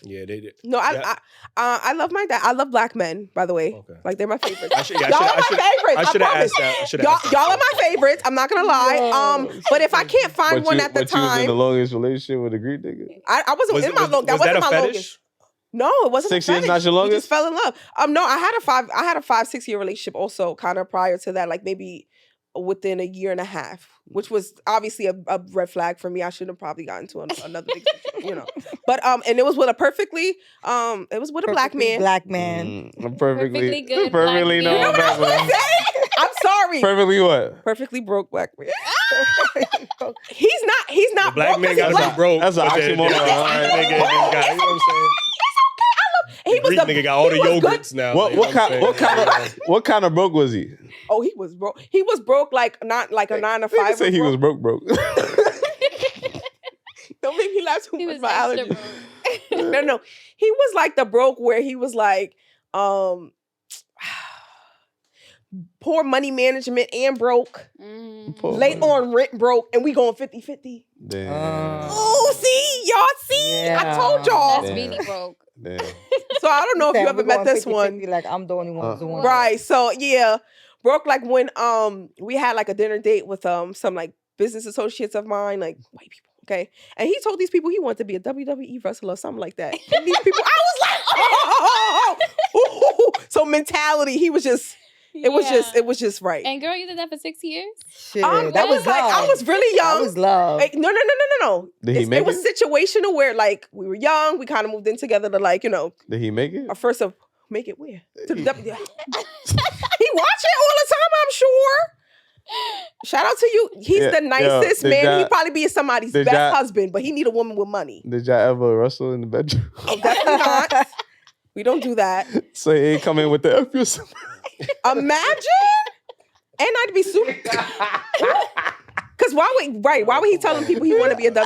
Speaker 1: Yeah, they did.
Speaker 2: No, I love my dad. I love Black men, by the way. Okay. Like they're my favorites. Y'all are my favorites.
Speaker 1: I should have asked that.
Speaker 2: Y'all are my favorites. I'm not gonna lie. But if I can't find one at the time,
Speaker 5: you was in the longest relationship with a Greek nigga.
Speaker 2: I wasn't in my longest. That wasn't my longest. No, it wasn't.
Speaker 5: 6 years not your longest.
Speaker 2: We just fell in love. No, I had a 5-6 year relationship also, kind of prior to that, like maybe within a year and a half, which was obviously a red flag for me. I should have probably gotten to another big, But and it was with a Black man.
Speaker 3: Black man.
Speaker 4: Perfectly good.
Speaker 5: Perfectly no.
Speaker 2: You know what I was gonna say? I'm sorry.
Speaker 5: Perfectly what?
Speaker 2: Perfectly broke Black man. He's not
Speaker 1: Black
Speaker 2: broke.
Speaker 1: man gotta be broke.
Speaker 5: That's an oxymoron.
Speaker 1: You know what I'm saying?
Speaker 2: He was
Speaker 1: Greek nigga got all the yogurts now.
Speaker 5: What kind of broke was he?
Speaker 2: Oh, he was broke. He was broke like not like a 9 to 5.
Speaker 5: Say he was broke.
Speaker 2: Don't make me laugh too much. My allergies. No. He was like the broke where he was like, poor money management and broke. Late on rent broke, and we going 50-50. Oh, see? Y'all see?
Speaker 3: Yeah.
Speaker 2: I told y'all.
Speaker 4: That's really broke.
Speaker 5: Damn.
Speaker 2: So I don't know if you ever met this one.
Speaker 3: Like I'm the only one doing
Speaker 2: Right. So yeah. Broke like when we had like a dinner date with some like business associates of mine, like white people. Okay. And he told these people he wanted to be a WWE wrestler or something like that. And these people, I was like, oh. So mentality, he was just it was just right.
Speaker 4: And girl, you did that for 6 years?
Speaker 3: Shit, that was
Speaker 2: like,
Speaker 3: love.
Speaker 2: I was really young.
Speaker 3: That was love.
Speaker 2: Like, no. It was situational where like we were young, we kind of moved in together to like,
Speaker 5: Did he make it?
Speaker 2: Our first of make it where? To the W. He watch it all the time, I'm sure. Shout out to you. He's the nicest man. He probably be somebody's best husband, but he need a woman with money.
Speaker 5: Did y'all ever wrestle in the bedroom?
Speaker 2: Oh, definitely not. We don't do that.
Speaker 5: So he ain't come in with the F.
Speaker 2: Imagine. And I'd be super. Because why would he telling people he want to be a WWE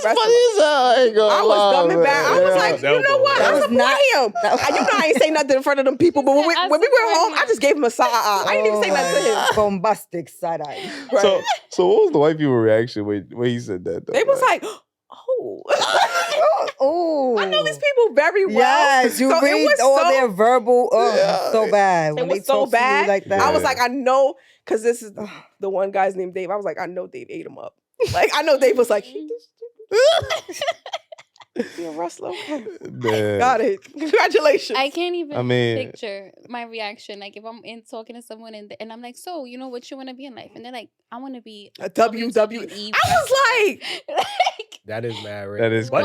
Speaker 2: wrestler? I was dumb and bad. I was like, you know what? I support him. You know I ain't say nothing in front of them people, but when we went home, I just gave him a side eye. I didn't even say nothing to him.
Speaker 3: Bombastic side eye.
Speaker 5: Right. So what was the white people's reaction when he said that, though?
Speaker 2: They was like, oh. I know these people very well.
Speaker 3: Yes, you read all their verbal. So bad.
Speaker 2: It
Speaker 3: When
Speaker 2: was so bad.
Speaker 3: Like that.
Speaker 2: I was like, I know, because this is the one guy's named Dave. I was like, I know Dave ate him up. Like, I know Dave was like, he a wrestler. Okay. Got it. Congratulations.
Speaker 4: I can't even picture my reaction. Like, if I'm talking to someone and I'm like, so, you know what you want to be in life? And they're like, I want to be
Speaker 2: a WWE. I was like,
Speaker 1: that is mad, right?
Speaker 5: That is
Speaker 1: but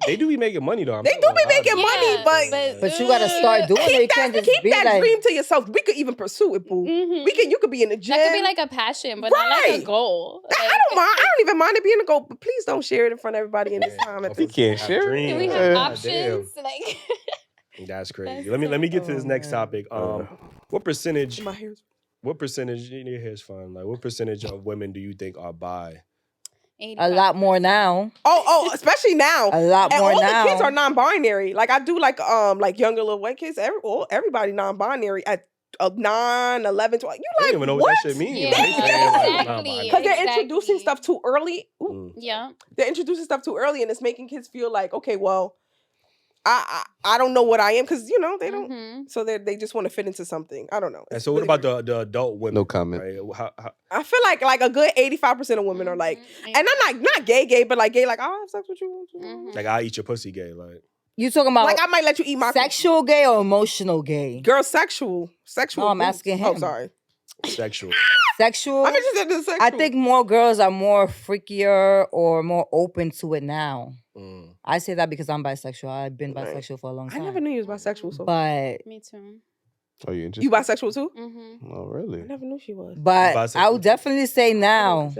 Speaker 5: they
Speaker 1: do be making money though.
Speaker 2: They do be making money,
Speaker 3: but you gotta start doing it. You can't just
Speaker 2: keep
Speaker 3: be
Speaker 2: that
Speaker 3: like,
Speaker 2: dream to yourself. We could even pursue it, boo. You could be in the gym.
Speaker 4: That could be like a passion, but not like a goal. Like,
Speaker 2: I don't mind. I don't even mind it being a goal, but please don't share it in front of everybody in this time.
Speaker 5: He can't share it.
Speaker 4: Can we have options? Like,
Speaker 1: that's crazy. Let me get to this next topic. What percentage?
Speaker 2: My hair's.
Speaker 1: What percentage? Your hair's fine. Like, what percentage of women do you think are bi?
Speaker 4: 85%.
Speaker 3: A lot more now.
Speaker 2: Oh, especially now.
Speaker 3: A lot more
Speaker 2: all
Speaker 3: now.
Speaker 2: The kids are non-binary. Like I do like younger little white kids. Everybody non-binary at 9, 11, 12. You like,
Speaker 1: I don't even know what that shit means.
Speaker 4: Yeah, exactly.
Speaker 2: Because they're introducing stuff too early.
Speaker 4: Yeah.
Speaker 2: They're introducing stuff too early, and it's making kids feel like, okay, well, I don't know what I am, because, they don't. So they just want to fit into something. I don't know.
Speaker 1: And so what about the adult women?
Speaker 5: No comment.
Speaker 1: Right? How,
Speaker 2: I feel like a good 85% of women are like, and I'm like, not gay, but like gay, like, I'll have sex with you.
Speaker 1: Like, I'll eat your pussy gay, like.
Speaker 3: You talking about
Speaker 2: like I might let you eat my
Speaker 3: sexual gay or emotional gay?
Speaker 2: Girl, sexual.
Speaker 3: No, I'm asking him.
Speaker 2: Oh, sorry.
Speaker 1: Sexual.
Speaker 3: Sexual?
Speaker 2: I'm interested in sexual.
Speaker 3: I think more girls are more freakier or more open to it now. I say that because I'm bisexual. I've been bisexual for a long time.
Speaker 2: I never knew you was bisexual. So.
Speaker 3: But
Speaker 4: me too.
Speaker 5: Are you interested?
Speaker 2: You bisexual too?
Speaker 5: Oh, really?
Speaker 2: I never knew she was.
Speaker 3: But I would definitely say now.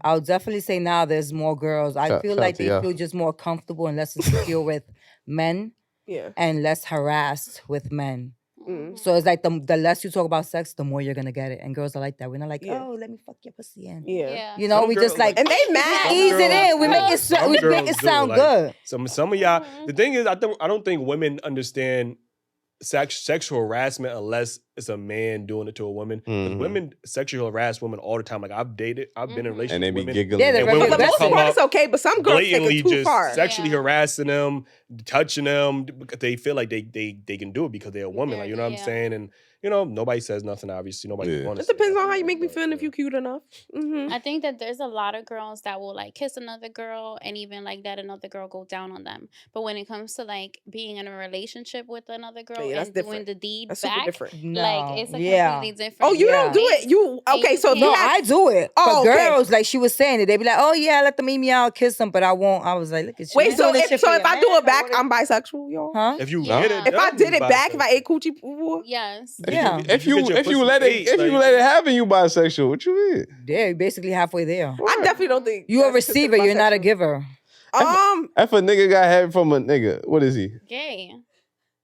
Speaker 3: I would definitely say now there's more girls. I feel like they feel just more comfortable and less insecure with men.
Speaker 2: Yeah.
Speaker 3: And less harassed with men. So it's like the less you talk about sex, the more you're gonna get it. And girls are like that. We're not like, oh, let me fuck your pussy in.
Speaker 2: Yeah.
Speaker 3: You know,
Speaker 1: Some
Speaker 3: we
Speaker 1: girls,
Speaker 3: just like,
Speaker 2: and they mad.
Speaker 3: Ease it in. We make it sound good.
Speaker 1: Some of y'all. The thing is, I don't think women understand sexual harassment unless it's a man doing it to a woman. Because women sexually harass women all the time. Like I've been in a relationship
Speaker 5: and they be
Speaker 1: with women.
Speaker 5: giggling.
Speaker 3: Yeah, they're
Speaker 1: and women
Speaker 2: For the most
Speaker 1: come
Speaker 2: part,
Speaker 1: up
Speaker 2: it's okay, but some girls take
Speaker 1: blatantly
Speaker 2: it too
Speaker 1: just
Speaker 2: far.
Speaker 1: sexually harassing them, touching them, because they feel like they can do it because they're a woman. Like, you know what I'm saying? And nobody says nothing. Obviously, nobody wants.
Speaker 2: It depends on how you make me feel and if you're cute enough.
Speaker 4: I think that there's a lot of girls that will like kiss another girl and even like let another girl go down on them. But when it comes to like being in a relationship with another girl and doing the deed
Speaker 2: that's
Speaker 4: back,
Speaker 2: different.
Speaker 4: like it's a completely different.
Speaker 2: Oh, you don't do it. So
Speaker 3: no, I do it.
Speaker 2: Oh,
Speaker 3: but girls, like she was saying it, they be like, oh yeah, let them eat me out, kiss them, but I won't. I was like, look at you.
Speaker 2: Wait, so if I do it back, I'm bisexual, y'all.
Speaker 3: Huh?
Speaker 1: If you get it,
Speaker 2: if I did it back, if I ate coochie before,
Speaker 4: yes,
Speaker 3: yeah.
Speaker 5: If you let it happen, you bisexual. What you mean?
Speaker 3: Yeah, you're basically halfway there.
Speaker 2: I definitely don't think
Speaker 3: you a receiver. You're not a giver.
Speaker 5: If a nigga got head from a nigga, what is he?
Speaker 4: Gay.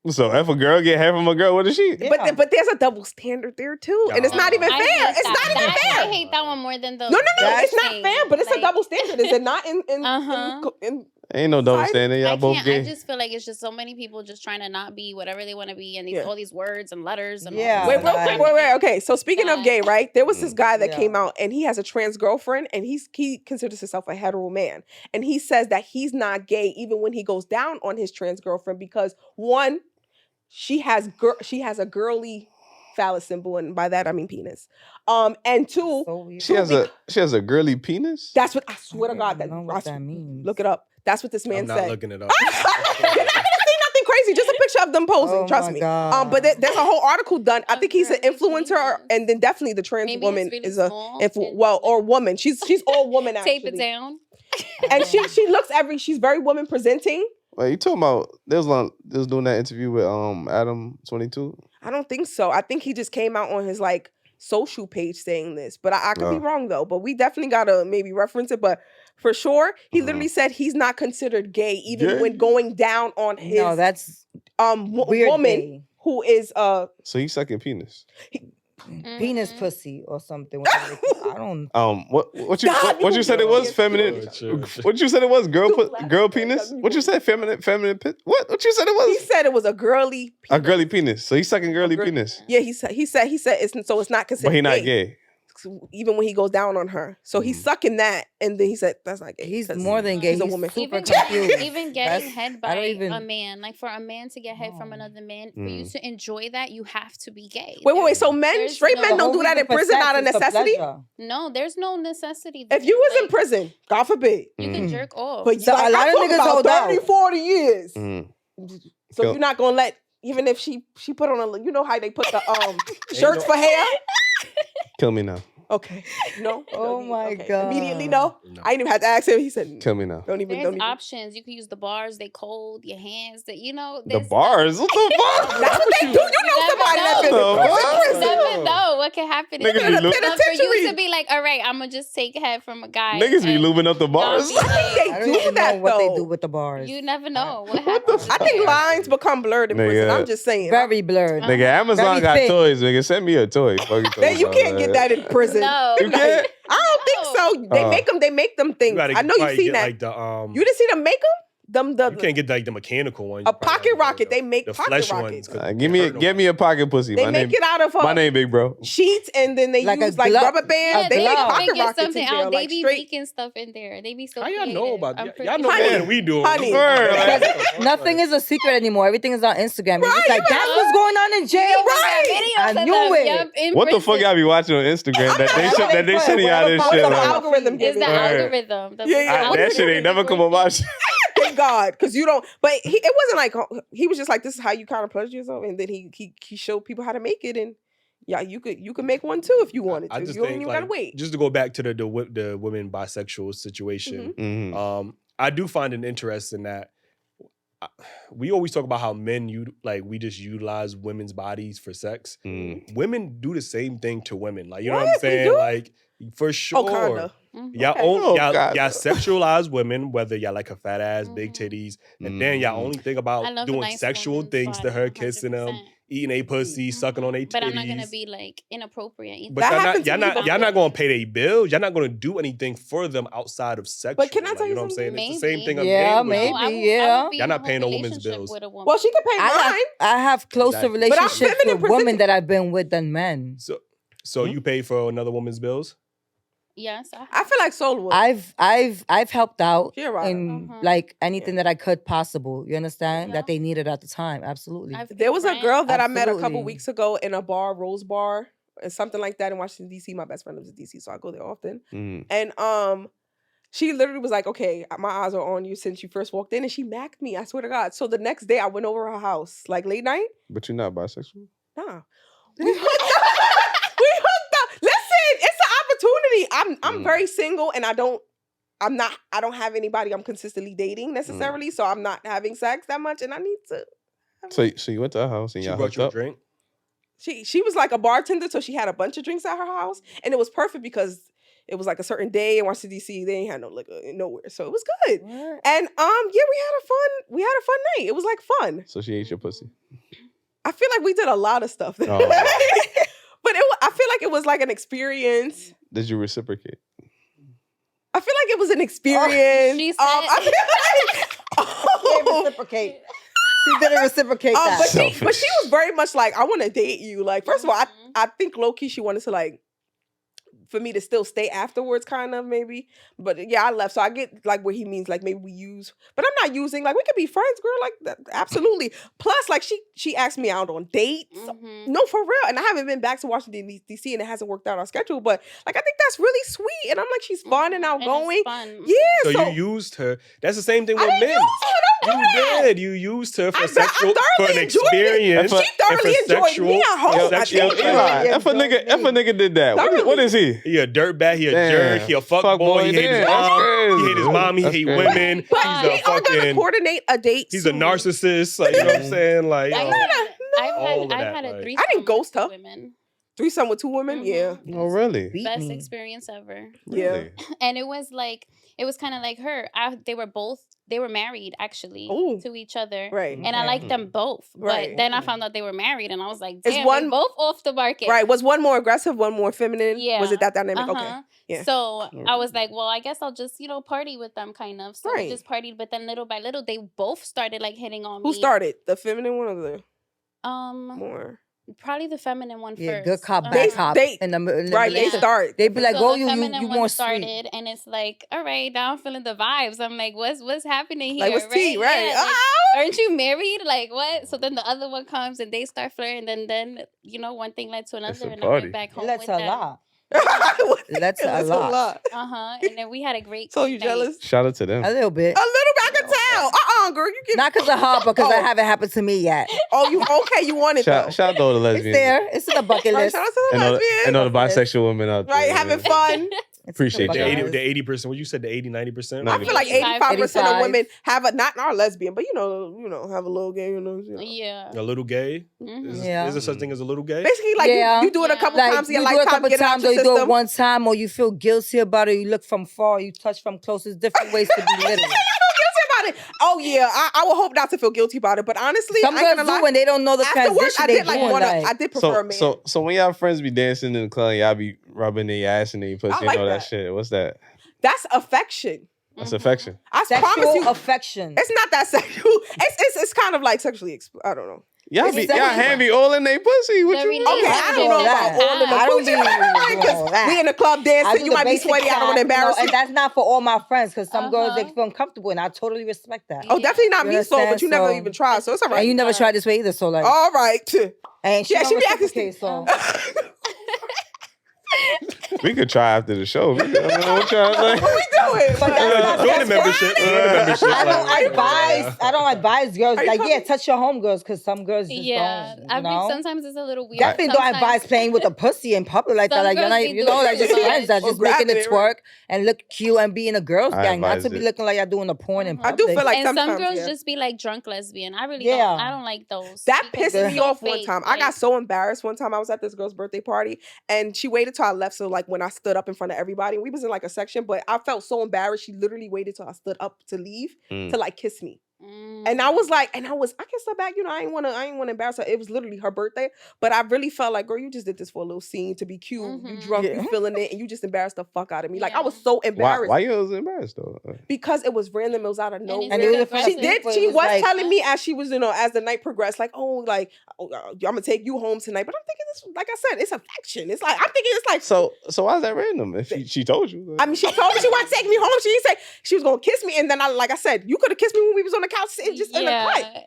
Speaker 5: So if a girl get head from a girl, what is she?
Speaker 2: Yeah. But there's a double standard there too, and it's not even fair. It's not even fair.
Speaker 4: I hate that one more than the.
Speaker 2: No, it's not fair. But it's a double standard. Is it not in
Speaker 5: Ain't no double standard. Y'all both gay.
Speaker 4: I just feel like it's just so many people just trying to not be whatever they want to be, and all these words and letters. And
Speaker 2: Wait, real quick. Wait. Okay, so speaking of gay, right? There was this guy that came out, and he has a trans girlfriend, and he considers himself a hetero man, and he says that he's not gay even when he goes down on his trans girlfriend because one, she has a girly phallus symbol, and by that I mean penis. And two,
Speaker 5: she has a girly penis.
Speaker 2: That's what I swear to God. That means. Look it up. That's what this man said.
Speaker 1: I'm not looking it up.
Speaker 2: You're not gonna see nothing crazy. Just a picture of them posing. Trust me. But there's a whole article done. I think he's an influencer, and then definitely the trans woman really is or woman. She's all woman. Actually.
Speaker 4: Tape it down.
Speaker 2: And she looks she's very woman presenting.
Speaker 5: Wait, you talking about they was doing that interview with Adam 22?
Speaker 2: I don't think so. I think he just came out on his social page saying this, but I could be wrong though. But we definitely gotta maybe reference it. But for sure, he literally said he's not considered gay even when going down on his
Speaker 3: that's
Speaker 2: woman
Speaker 3: gay.
Speaker 2: Who is
Speaker 5: So he's sucking penis.
Speaker 3: Penis pussy or something. I don't.
Speaker 5: What you said it was feminine? What you said it was girl penis? What you said feminine? What you said it was?
Speaker 2: He said it was a girly. Penis.
Speaker 5: A girly penis. So he's sucking girly penis.
Speaker 2: Yeah, he said it's not considered.
Speaker 5: But he's not gay.
Speaker 2: Even when he goes down on her, so he's sucking that, and then he said that's not gay.
Speaker 3: He's more than gay. He's a woman.
Speaker 4: Even getting head by a man, like for a man to get head from another man, for you to enjoy that, you have to be gay.
Speaker 2: Wait. So straight men don't do that in prison out of necessity?
Speaker 4: No, there's no necessity.
Speaker 2: If you was in prison, God forbid,
Speaker 4: you can jerk off.
Speaker 2: But a lot of niggas hold 30, 40 years. So you're not gonna let, even if she put on you know how they put the shirts for hair.
Speaker 5: Kill me now.
Speaker 2: Okay. No.
Speaker 3: Oh my God.
Speaker 2: Immediately no. I didn't even have to ask him. He said,
Speaker 5: "Kill me now."
Speaker 4: There's options. You can use the bars. They cold. Your hands. That
Speaker 5: the bars. What the fuck?
Speaker 2: That's what they do. You know somebody that been in prison.
Speaker 4: Never know what can happen. For you to be like, all right, I'm gonna just take head from a guy.
Speaker 5: Niggas be lubing up the bars.
Speaker 2: They do that
Speaker 3: what they do with the bars.
Speaker 4: You never know what happens.
Speaker 2: I think lines become blurred in prison. I'm just saying.
Speaker 3: Very blurred.
Speaker 5: Nigga, Amazon got toys. Nigga, send me a toy.
Speaker 2: You can't get that in prison.
Speaker 5: No. You can't?
Speaker 2: I don't think so. They make them things. I know you've seen that. You didn't see them make them?
Speaker 1: You can't get the mechanical one.
Speaker 2: A pocket rocket. They make pocket rockets.
Speaker 5: Give me a pocket pussy.
Speaker 2: They make it out of
Speaker 5: my name, big bro.
Speaker 2: Sheets, and then they use rubber bands. They make pocket rockets in jail.
Speaker 4: They be making stuff in there. They be so.
Speaker 1: How y'all know about that? Y'all know more than we do.
Speaker 2: Honey,
Speaker 3: nothing is a secret anymore. Everything is on Instagram. It's just like that's what's going on in jail.
Speaker 2: Right.
Speaker 3: I knew it.
Speaker 5: What the fuck y'all be watching on Instagram that they sending y'all this shit?
Speaker 2: The algorithm.
Speaker 4: It's the algorithm.
Speaker 5: That shit ain't never come on my shit.
Speaker 2: Thank God, because you don't. But it wasn't like he was just like, this is how you kind of pleasure yourself, and then he showed people how to make it, and you could make one too if you wanted to.
Speaker 1: I just
Speaker 2: you don't
Speaker 1: think,
Speaker 2: even gotta wait.
Speaker 1: Just to go back to the women bisexual situation, I do find it interesting that we always talk about how men we just utilize women's bodies for sex. Women do the same thing to women, like you know what I'm saying, like. For sure.
Speaker 2: Oh, kinda.
Speaker 1: Y'all sexualize women, whether y'all like a fat ass, big titties, and then y'all only think about doing sexual things to her, kissing them, eating a pussy, sucking on a titties.
Speaker 4: But I'm not gonna be like inappropriate either.
Speaker 1: But y'all not gonna pay their bills. Y'all not gonna do anything for them outside of sexual.
Speaker 2: But can I tell you
Speaker 1: know what I'm saying?
Speaker 2: something?
Speaker 1: It's the same thing.
Speaker 3: Y'all
Speaker 1: not paying a woman's bills.
Speaker 2: Well, she can pay mine.
Speaker 3: I have closer relationships with women that I've been with than men.
Speaker 1: So you pay for another woman's bills?
Speaker 4: Yes,
Speaker 2: I feel like Soul would.
Speaker 3: I've helped out
Speaker 2: right.
Speaker 3: in like anything that I could possible. You understand that they needed at the time. Absolutely.
Speaker 2: There was a girl that I met a couple weeks ago in a bar, Rose Bar, and something like that in Washington D.C. My best friend lives in D.C., so I go there often. And she literally was like, "Okay, my eyes are on you since you first walked in," and she macked me. I swear to God. So the next day, I went over her house like late night.
Speaker 5: But you're not bisexual?
Speaker 2: Nah. We hooked up. Listen, it's an opportunity. I'm very single, and I don't have anybody I'm consistently dating necessarily, so I'm not having sex that much, and I need to.
Speaker 5: So you went to her house and y'all
Speaker 1: brought
Speaker 5: hooked
Speaker 1: you a
Speaker 5: up?
Speaker 1: drink?
Speaker 2: She was like a bartender, so she had a bunch of drinks at her house, and it was perfect because It was like a certain day in Washington D.C. They ain't had no liquor nowhere, so it was good. What? And we had a fun night. It was like fun.
Speaker 5: So she ate your pussy.
Speaker 2: I feel like we did a lot of stuff. But I feel like it was like an experience.
Speaker 5: Did you reciprocate?
Speaker 2: I feel like it was an experience.
Speaker 4: She said,
Speaker 2: I feel like
Speaker 3: reciprocate. She didn't reciprocate that.
Speaker 2: But she was very much like, I want to date you. Like, first of all, I think low-key she wanted to like, for me to still stay afterwards, kind of, maybe. But yeah, I left. So I get like what he means, like maybe we use, but I'm not using, like we could be friends, girl, like that, absolutely. Plus, like she asked me out on dates. No, for real. And I haven't been back to Washington, D.C. and it hasn't worked out our schedule, but like I think that's really sweet. And I'm like, she's fun and outgoing.
Speaker 4: Fun.
Speaker 2: Yeah.
Speaker 1: So you used her. That's the same thing with men. You did. You used her for sexual, for an experience.
Speaker 2: She thoroughly enjoyed me.
Speaker 5: If a nigga did that, what is he?
Speaker 1: He a dirtbag, he a jerk, he a fuck boy, he hate his mom, he hate his mom, he hate women.
Speaker 2: But he's gonna coordinate a date.
Speaker 1: He's a narcissist, like, you know what I'm saying? Like,
Speaker 4: I've had a threesome.
Speaker 2: I didn't ghost her.
Speaker 4: Women.
Speaker 2: Threesome with 2 women, yeah.
Speaker 5: Oh, really?
Speaker 4: Best experience ever.
Speaker 2: Yeah.
Speaker 4: And it was kind of like her. They were married actually to each other.
Speaker 2: Right.
Speaker 4: And I liked them both.
Speaker 2: Right.
Speaker 4: But then I found out they were married and I was like, damn, they're both off the market.
Speaker 2: Right. Was one more aggressive, one more feminine?
Speaker 4: Yeah.
Speaker 2: Was it that dynamic? Okay. Yeah.
Speaker 4: So I was like, well, I guess I'll just, party with them kind of. So we just partied, but then little by little they both started like hitting on me.
Speaker 2: Who started? The feminine one or the
Speaker 4: more? Probably the feminine one first.
Speaker 3: Good cop, bad cop. They start. They be like,
Speaker 4: so
Speaker 3: oh, you more
Speaker 4: started,
Speaker 3: sweet.
Speaker 4: and it's like, all right, now I'm feeling the vibes. I'm like, what's happening here?
Speaker 2: Like, what's tea, right?
Speaker 4: Yeah, like, aren't you married? Like, what? So then the other one comes and they start flirting, and then one thing led to another, and I went back home.
Speaker 3: That's
Speaker 4: with
Speaker 3: a
Speaker 4: them.
Speaker 3: lot. That's a lot.
Speaker 4: And then we had a great.
Speaker 2: So you jealous?
Speaker 5: Shout out to them.
Speaker 3: A little bit.
Speaker 2: I can tell. Girl, you get
Speaker 3: not because of her, but because that haven't happened to me yet.
Speaker 2: Oh, you okay? You want it?
Speaker 5: Shout out to the lesbians.
Speaker 3: It's there. It's in the bucket list.
Speaker 2: Shout out to the lesbians.
Speaker 5: And all the bisexual women out there.
Speaker 2: Right, having fun.
Speaker 5: Appreciate
Speaker 1: the 80%. What you said, the 80-90%?
Speaker 2: I feel like 85% of women have not our lesbian, but have a little gay.
Speaker 4: Yeah.
Speaker 1: A little gay. Is there such thing as a little gay?
Speaker 2: Basically, like you do it a couple times in your lifetime, get it out your
Speaker 3: system. You do it one time, or you feel guilty about it. You look from far, you touch from close. There's different ways to be little.
Speaker 2: Oh yeah, I would hope not to feel guilty about it, but honestly,
Speaker 3: some girls do when they don't know the transition.
Speaker 2: I did prefer a man.
Speaker 5: So when y'all friends be dancing in the club, y'all be rubbing their ass and their pussy and all that shit. What's that?
Speaker 2: That's affection.
Speaker 5: That's affection.
Speaker 2: I promise you,
Speaker 3: affection.
Speaker 2: It's not that sexual. It's kind of like sexually. I don't know.
Speaker 5: Y'all hand be all in their pussy. What you mean?
Speaker 2: Okay, I don't know about all in the pussy. We in the club dancing, you might be sweaty. I don't want to embarrass you.
Speaker 3: And that's not for all my friends, because some girls, they feel uncomfortable, and I totally respect that.
Speaker 2: Oh, definitely not me, but you never even tried, so it's all right.
Speaker 3: And you never tried this way either, so like.
Speaker 2: All right.
Speaker 3: And she be acting
Speaker 2: so.
Speaker 5: We could try after the show. What y'all
Speaker 2: What we doing?
Speaker 1: Join the membership.
Speaker 3: I don't advise girls. Like, touch your homegirls, because some girls just don't.
Speaker 4: I mean, sometimes it's a little weird.
Speaker 3: Definitely don't advise playing with a pussy in public like that. Like, you're not, like just friends that just making it twerk and look cute and be in a girls gang, not to be looking like you're doing a porn in public.
Speaker 2: I do feel like
Speaker 4: some girls just be like drunk lesbian. I really don't. I don't like those.
Speaker 2: That pissed me off one time. I got so embarrassed one time. I was at this girl's birthday party and she waited till I left. So like when I stood up in front of everybody, we was in like a section, but I felt so embarrassed. She literally waited till I stood up to leave to like kiss me. And I was like, I kissed her back. I ain't want to embarrass her. It was literally her birthday, but I really felt like, girl, you just did this for a little scene to be cute. You drunk, you feeling it, and you just embarrassed the fuck out of me. Like I was so embarrassed.
Speaker 5: Why you was embarrassed though?
Speaker 2: Because it was random. It was out of nowhere.
Speaker 3: And
Speaker 2: she was telling me as she was, as the night progressed, like, I'm gonna take you home tonight. But I'm thinking this, like I said, it's affection. It's like I'm thinking it's like
Speaker 5: so why is that random? If she told you,
Speaker 2: I mean, she told me she wanted to take me home. She didn't say she was gonna kiss me, and then like I said, you could have kissed me when we was on the couch, just in the cut.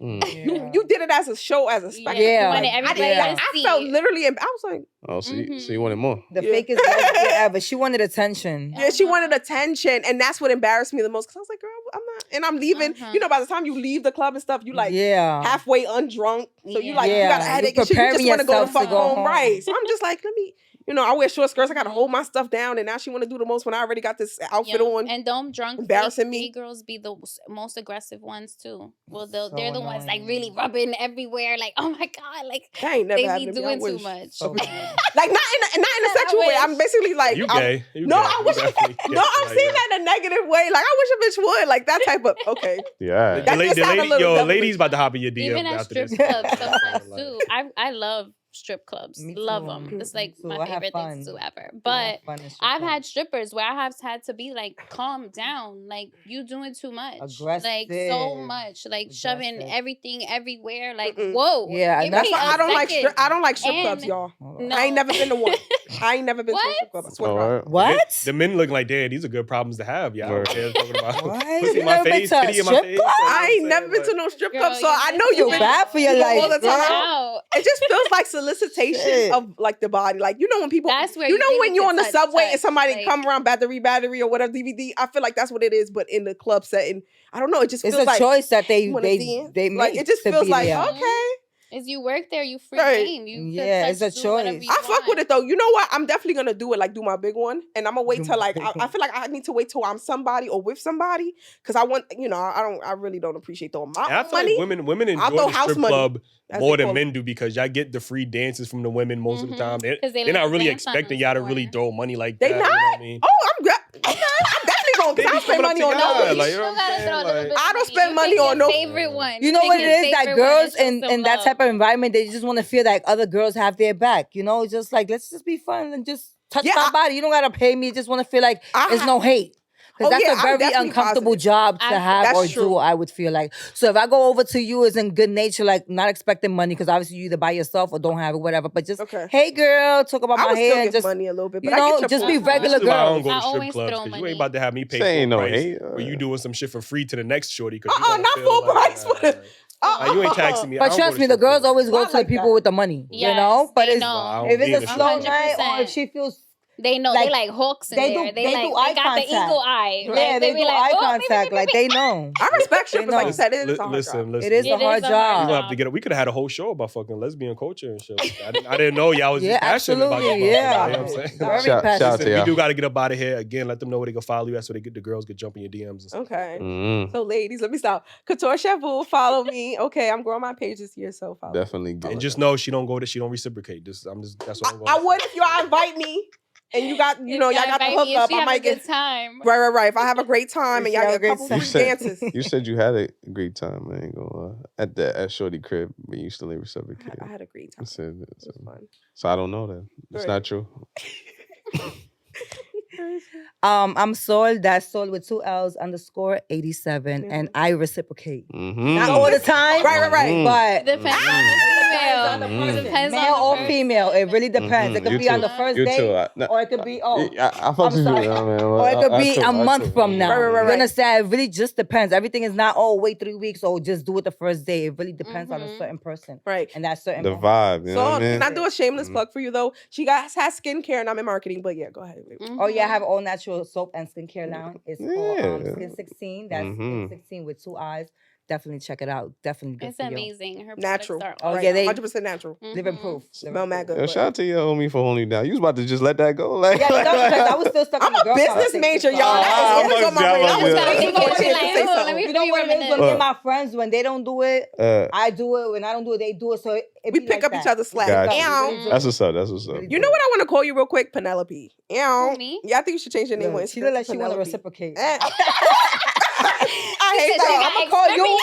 Speaker 2: You did it as a show, as a spectacle. I felt literally, I was like,
Speaker 5: oh, so you wanted more.
Speaker 3: The fakest lesbian ever. She wanted attention.
Speaker 2: Yeah, she wanted attention, and that's what embarrassed me the most. Because I was like, girl, I'm not, and I'm leaving. By the time you leave the club and stuff, you like halfway undrunk, so you like you got a headache, and shit, you just want to go the fuck home, right? So I'm just like, let me. I wear short skirts. I got to hold my stuff down. And now she want to do the most when I already got this outfit on.
Speaker 4: And don't
Speaker 2: embarrassing me.
Speaker 4: gay girls be the most aggressive ones too. Well, they're the ones like really rubbing everywhere. Like, oh my God, like
Speaker 2: they
Speaker 4: be doing too much.
Speaker 2: So like not in a sexual way. I'm basically like,
Speaker 1: you gay. You
Speaker 2: no,
Speaker 1: gay.
Speaker 2: I wish. No, I'm saying that in a negative way. Like I wish a bitch would like that type of. Okay.
Speaker 5: Yeah.
Speaker 1: Ladies about to hop in your DM.
Speaker 4: Even at
Speaker 1: after
Speaker 4: strip
Speaker 1: this.
Speaker 4: clubs sometimes too. I love strip clubs. Love them. It's like my favorite thing to do ever. But I've had strippers where I have had to be like, calm down. Like you doing too much.
Speaker 3: Aggressive.
Speaker 4: Like so much. Like shoving everything everywhere. Like whoa.
Speaker 3: Yeah,
Speaker 2: that's why I don't like strip clubs, y'all.
Speaker 4: No.
Speaker 2: I ain't never been to one. I ain't never been to a strip club. I swear to God.
Speaker 3: What?
Speaker 1: The men look like, damn, these are good problems to have. Y'all
Speaker 5: Word.
Speaker 1: talking about
Speaker 3: What?
Speaker 1: pussy
Speaker 3: You
Speaker 1: in my
Speaker 3: never been
Speaker 1: face,
Speaker 3: to a
Speaker 1: titty in my
Speaker 3: strip
Speaker 1: face.
Speaker 3: club?
Speaker 2: I ain't never been to no strip club, so I know
Speaker 3: Feel
Speaker 2: you've been
Speaker 3: bad for your life.
Speaker 2: all the
Speaker 3: girl.
Speaker 2: time. It just feels like solicitation of like the body. Like when people,
Speaker 4: That's where
Speaker 2: when
Speaker 4: really
Speaker 2: you're on the
Speaker 4: touch,
Speaker 2: subway and somebody
Speaker 4: like,
Speaker 2: come around battery or whatever DVD. I feel like that's what it is, but in the club setting, I don't know. It just
Speaker 3: It's
Speaker 2: feels
Speaker 3: a
Speaker 2: like
Speaker 3: choice that they
Speaker 2: make.
Speaker 3: make.
Speaker 2: It just
Speaker 3: to
Speaker 2: feels
Speaker 3: be
Speaker 2: like
Speaker 3: there.
Speaker 2: okay.
Speaker 4: Is you work there, you free
Speaker 2: Right.
Speaker 4: game. You
Speaker 3: It's a choice.
Speaker 2: I fuck with it though. You know what? I'm definitely gonna do it. Like do my big one, and I'm gonna wait till like I feel like I need to wait till I'm somebody or with somebody because I want I really don't appreciate throwing my
Speaker 1: I feel
Speaker 2: money.
Speaker 1: like women enjoy
Speaker 2: throw
Speaker 1: the
Speaker 2: house
Speaker 1: strip
Speaker 2: money,
Speaker 1: club
Speaker 2: as
Speaker 1: more
Speaker 2: they
Speaker 1: than
Speaker 2: call
Speaker 1: men do because y'all get the free dances from the women most of the time. They're
Speaker 4: they
Speaker 1: not
Speaker 4: like
Speaker 1: really
Speaker 4: dance on
Speaker 1: expecting
Speaker 4: them
Speaker 1: y'all to
Speaker 4: more.
Speaker 1: really throw money like
Speaker 2: They
Speaker 1: that.
Speaker 2: not?
Speaker 1: You know what I mean?
Speaker 2: Oh, I'm good. Okay, I'm definitely going because I don't spend money on no
Speaker 1: y'all,
Speaker 2: bitch.
Speaker 1: like, you know what I'm saying? Like,
Speaker 2: I don't spend money on no
Speaker 4: favorite one.
Speaker 3: You know what it is that girls in that type of environment, they just want to feel like other girls have their back. Just like let's just be fun and just touch my body. You don't gotta pay me. You just want to feel like there's no hate. Because that's a very uncomfortable job to have or do, I would feel like. So if I go over to you as in good nature, like not expecting money, because obviously you either by yourself or don't have it, whatever. But just, hey girl, talk about my hair and just
Speaker 2: money a little bit, but
Speaker 3: just be regular
Speaker 1: girl. I don't
Speaker 3: girls.
Speaker 1: go to strip clubs because you ain't about to have me pay full price for you doing some shit for free to the next shorty.
Speaker 2: Not full price for the.
Speaker 1: You ain't taxing me.
Speaker 3: But trust me, the girls always go to the people with the money. But if it's a slow night or if she feels.
Speaker 4: They know they like hooks in there. They got the eagle eye.
Speaker 3: Yeah, they do eye contact. Like they know.
Speaker 2: I respect strippers. Like you said, it is a hard job.
Speaker 3: It is a hard job.
Speaker 1: We gonna have to get it. We could have had a whole show about fucking lesbian culture and shit. I didn't know y'all was passionate about it.
Speaker 3: Yeah,
Speaker 1: you know what I'm saying?
Speaker 3: Very passionate.
Speaker 1: We do got to get up out of here again. Let them know where they can follow you at so the girls get jump in your DMs and stuff.
Speaker 2: Okay. So ladies, let me stop. Couture Shabu, follow me. Okay, I'm growing my page this year, so follow.
Speaker 5: Definitely good.
Speaker 1: And just know she don't reciprocate. That's what I'm going.
Speaker 2: I would if y'all invite me. And you got, y'all got the hookup. I might get
Speaker 4: time.
Speaker 2: Right. If I have a great time and y'all get a couple free dances.
Speaker 5: You said you had a great time. I ain't gonna lie. At Shorty crib, when you used to live reciprocate.
Speaker 2: I had a great time.
Speaker 5: It was fun. So I don't know that. It's not true.
Speaker 3: I'm Sol. That's Sol with 2 L's _87, and I reciprocate. Not all the time,
Speaker 2: right.
Speaker 3: But
Speaker 4: depends on the female,
Speaker 3: male or female. It really depends. It could be on the first day, or it could be I'm sorry, or it could be a month from now.
Speaker 2: Right.
Speaker 3: You understand? It really just depends. Everything is not wait 3 weeks or just do it the first day. It really depends on a certain person,
Speaker 2: right?
Speaker 3: And that certain
Speaker 5: the vibe. You know what I mean?
Speaker 2: Can I do a shameless plug for you though? She has skincare, and I'm in marketing. But yeah, go ahead.
Speaker 3: Oh yeah, I have all natural soap and skincare line. It's called Skin 16. That's Skin 16 with 2 eyes. Definitely check it out. Definitely good.
Speaker 4: It's amazing. Her
Speaker 2: natural.
Speaker 3: Yeah, they
Speaker 2: 100% natural.
Speaker 3: Living proof.
Speaker 2: Smell mad good.
Speaker 5: Shout out to your homie for holding you down. You was about to just let that go, like.
Speaker 3: Yeah, because I was still stuck.
Speaker 2: I'm a business major, y'all. That is always on my radar.
Speaker 3: You know what it is when me and my friends, when they don't do it, I do it. When I don't do it, they do it. So
Speaker 2: we pick up each other's slack.
Speaker 5: That's what's up.
Speaker 2: You know what I want to call you real quick? Penelope.
Speaker 4: Me?
Speaker 2: Yeah, I think you should change your name.
Speaker 3: She look like she want to reciprocate.
Speaker 2: I hate that.
Speaker 3: I'm gonna call you.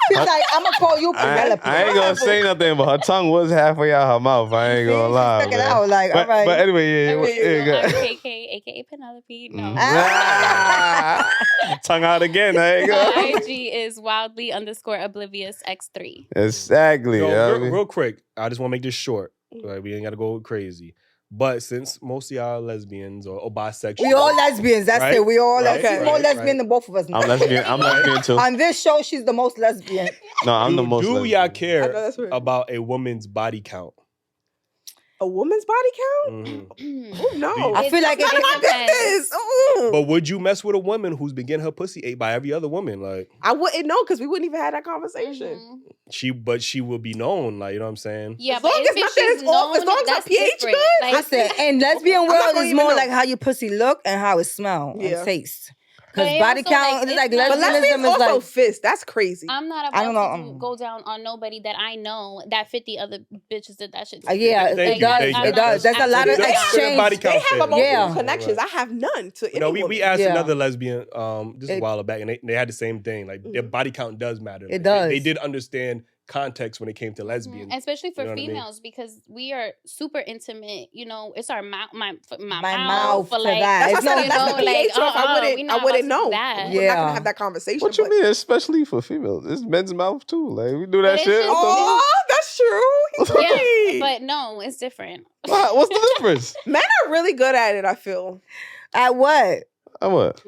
Speaker 3: She's like, I'm gonna call you Penelope.
Speaker 5: I ain't gonna say nothing, but her tongue was halfway out her mouth. I ain't gonna lie.
Speaker 3: Stuck it out, like, all right.
Speaker 5: But anyway,
Speaker 4: aka Penelope. No.
Speaker 5: Tongue out again. There you go.
Speaker 4: IG is wildly _oblivious x3.
Speaker 5: Exactly.
Speaker 1: Real quick, I just want to make this short. Like, we ain't gotta go crazy. But since most of y'all are lesbians or bisexual,
Speaker 3: we all lesbians. That's it. We all she's more lesbian than both of us. Now.
Speaker 5: I'm lesbian too.
Speaker 3: On this show, she's the most lesbian.
Speaker 5: No, I'm the most.
Speaker 1: Do
Speaker 5: lesbian.
Speaker 1: y'all care about a woman's body count?
Speaker 2: A woman's body count? Oh no!
Speaker 3: I feel like
Speaker 2: it's none of my business. Ooh.
Speaker 1: But would you mess with a woman who's been getting her pussy ate by every other woman? Like,
Speaker 2: I wouldn't know because we wouldn't even have that conversation.
Speaker 1: She will be known. Like, you know what I'm saying?
Speaker 4: Yeah,
Speaker 2: as long as nothing is off, as long as her pH good.
Speaker 4: Like,
Speaker 3: I said, and lesbian
Speaker 2: I'm
Speaker 3: world
Speaker 2: not gonna
Speaker 3: is
Speaker 2: even
Speaker 3: more
Speaker 2: know.
Speaker 3: like how your pussy look and how it smell and taste. Because
Speaker 4: But
Speaker 3: body
Speaker 4: also,
Speaker 3: count
Speaker 4: like,
Speaker 3: is like
Speaker 4: it's not-
Speaker 2: But
Speaker 3: lesbianism
Speaker 2: lesbians
Speaker 3: is
Speaker 2: also
Speaker 3: like.
Speaker 2: fist. That's crazy.
Speaker 4: I'm not
Speaker 3: I don't
Speaker 4: about
Speaker 3: know.
Speaker 4: to go down on nobody that I know that 50 other bitches did that shit.
Speaker 3: Yeah,
Speaker 1: Thank
Speaker 3: it
Speaker 1: you,
Speaker 3: does.
Speaker 1: thank you.
Speaker 3: It does. There's a lot of
Speaker 1: That's the body
Speaker 3: exchange.
Speaker 1: count
Speaker 2: They have
Speaker 1: thing.
Speaker 2: emotional
Speaker 3: Yeah.
Speaker 2: connections. I have none to any
Speaker 1: No,
Speaker 2: woman.
Speaker 1: we asked
Speaker 3: Yeah.
Speaker 1: another lesbian just a
Speaker 3: It-
Speaker 1: while back, and they had the same thing. Like, their body count does matter.
Speaker 3: It
Speaker 1: Like,
Speaker 3: does.
Speaker 1: They did understand context when it came to lesbian.
Speaker 4: Especially for
Speaker 1: You know what I mean?
Speaker 4: females, because we are super intimate. You know, it's our mouth, my
Speaker 3: My
Speaker 4: mouth
Speaker 3: mouth
Speaker 4: for
Speaker 3: to
Speaker 4: like.
Speaker 3: that.
Speaker 2: That's
Speaker 3: It's
Speaker 2: why I
Speaker 3: no-
Speaker 2: said that's the pH off.
Speaker 4: we
Speaker 2: I
Speaker 4: not
Speaker 2: wouldn't
Speaker 4: about to do
Speaker 2: know.
Speaker 4: that.
Speaker 2: We're not gonna
Speaker 3: Yeah.
Speaker 2: have that conversation.
Speaker 5: What you
Speaker 2: but-
Speaker 5: mean, especially for females? It's men's mouth too. Like we do that
Speaker 4: But it's
Speaker 5: shit.
Speaker 4: just-
Speaker 5: What the
Speaker 2: Oh, that's true.
Speaker 4: Yeah,
Speaker 2: Right.
Speaker 4: but no, it's different.
Speaker 5: fuck? What's the difference?
Speaker 2: Men are really good at it. I feel
Speaker 3: At what?
Speaker 5: What?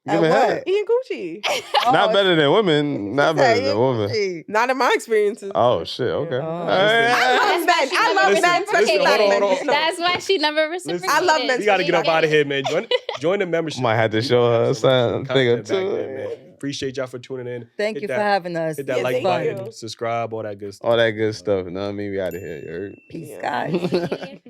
Speaker 3: At
Speaker 5: Giving
Speaker 3: what?
Speaker 5: head?
Speaker 2: eating Gucci.
Speaker 5: Not better than women. Not better than women.
Speaker 2: Not in my experiences.
Speaker 5: Oh shit. Okay.
Speaker 3: Oh.
Speaker 2: I love men. I love
Speaker 1: Listen,
Speaker 2: men. Especially
Speaker 1: listen,
Speaker 2: black
Speaker 1: hold
Speaker 2: men.
Speaker 1: on, hold on.
Speaker 4: That's why she never reciprocated.
Speaker 2: I love men.
Speaker 1: We got to
Speaker 2: so
Speaker 1: get up
Speaker 2: yeah.
Speaker 1: out of here, man. Join the membership.
Speaker 5: Might have to show her something bigger
Speaker 1: Content back
Speaker 5: too.
Speaker 1: there, man. Appreciate y'all for tuning in.
Speaker 3: Thank
Speaker 1: Hit
Speaker 3: you
Speaker 1: that-
Speaker 3: for having us.
Speaker 1: Hit that
Speaker 2: Yeah,
Speaker 1: like
Speaker 2: thank
Speaker 1: button,
Speaker 2: you.
Speaker 1: subscribe, all that good stuff.
Speaker 5: All that good stuff. You know what I mean? We out of here. You heard?
Speaker 3: Peace,
Speaker 2: Yeah.
Speaker 3: guys.
Speaker 4: Bye.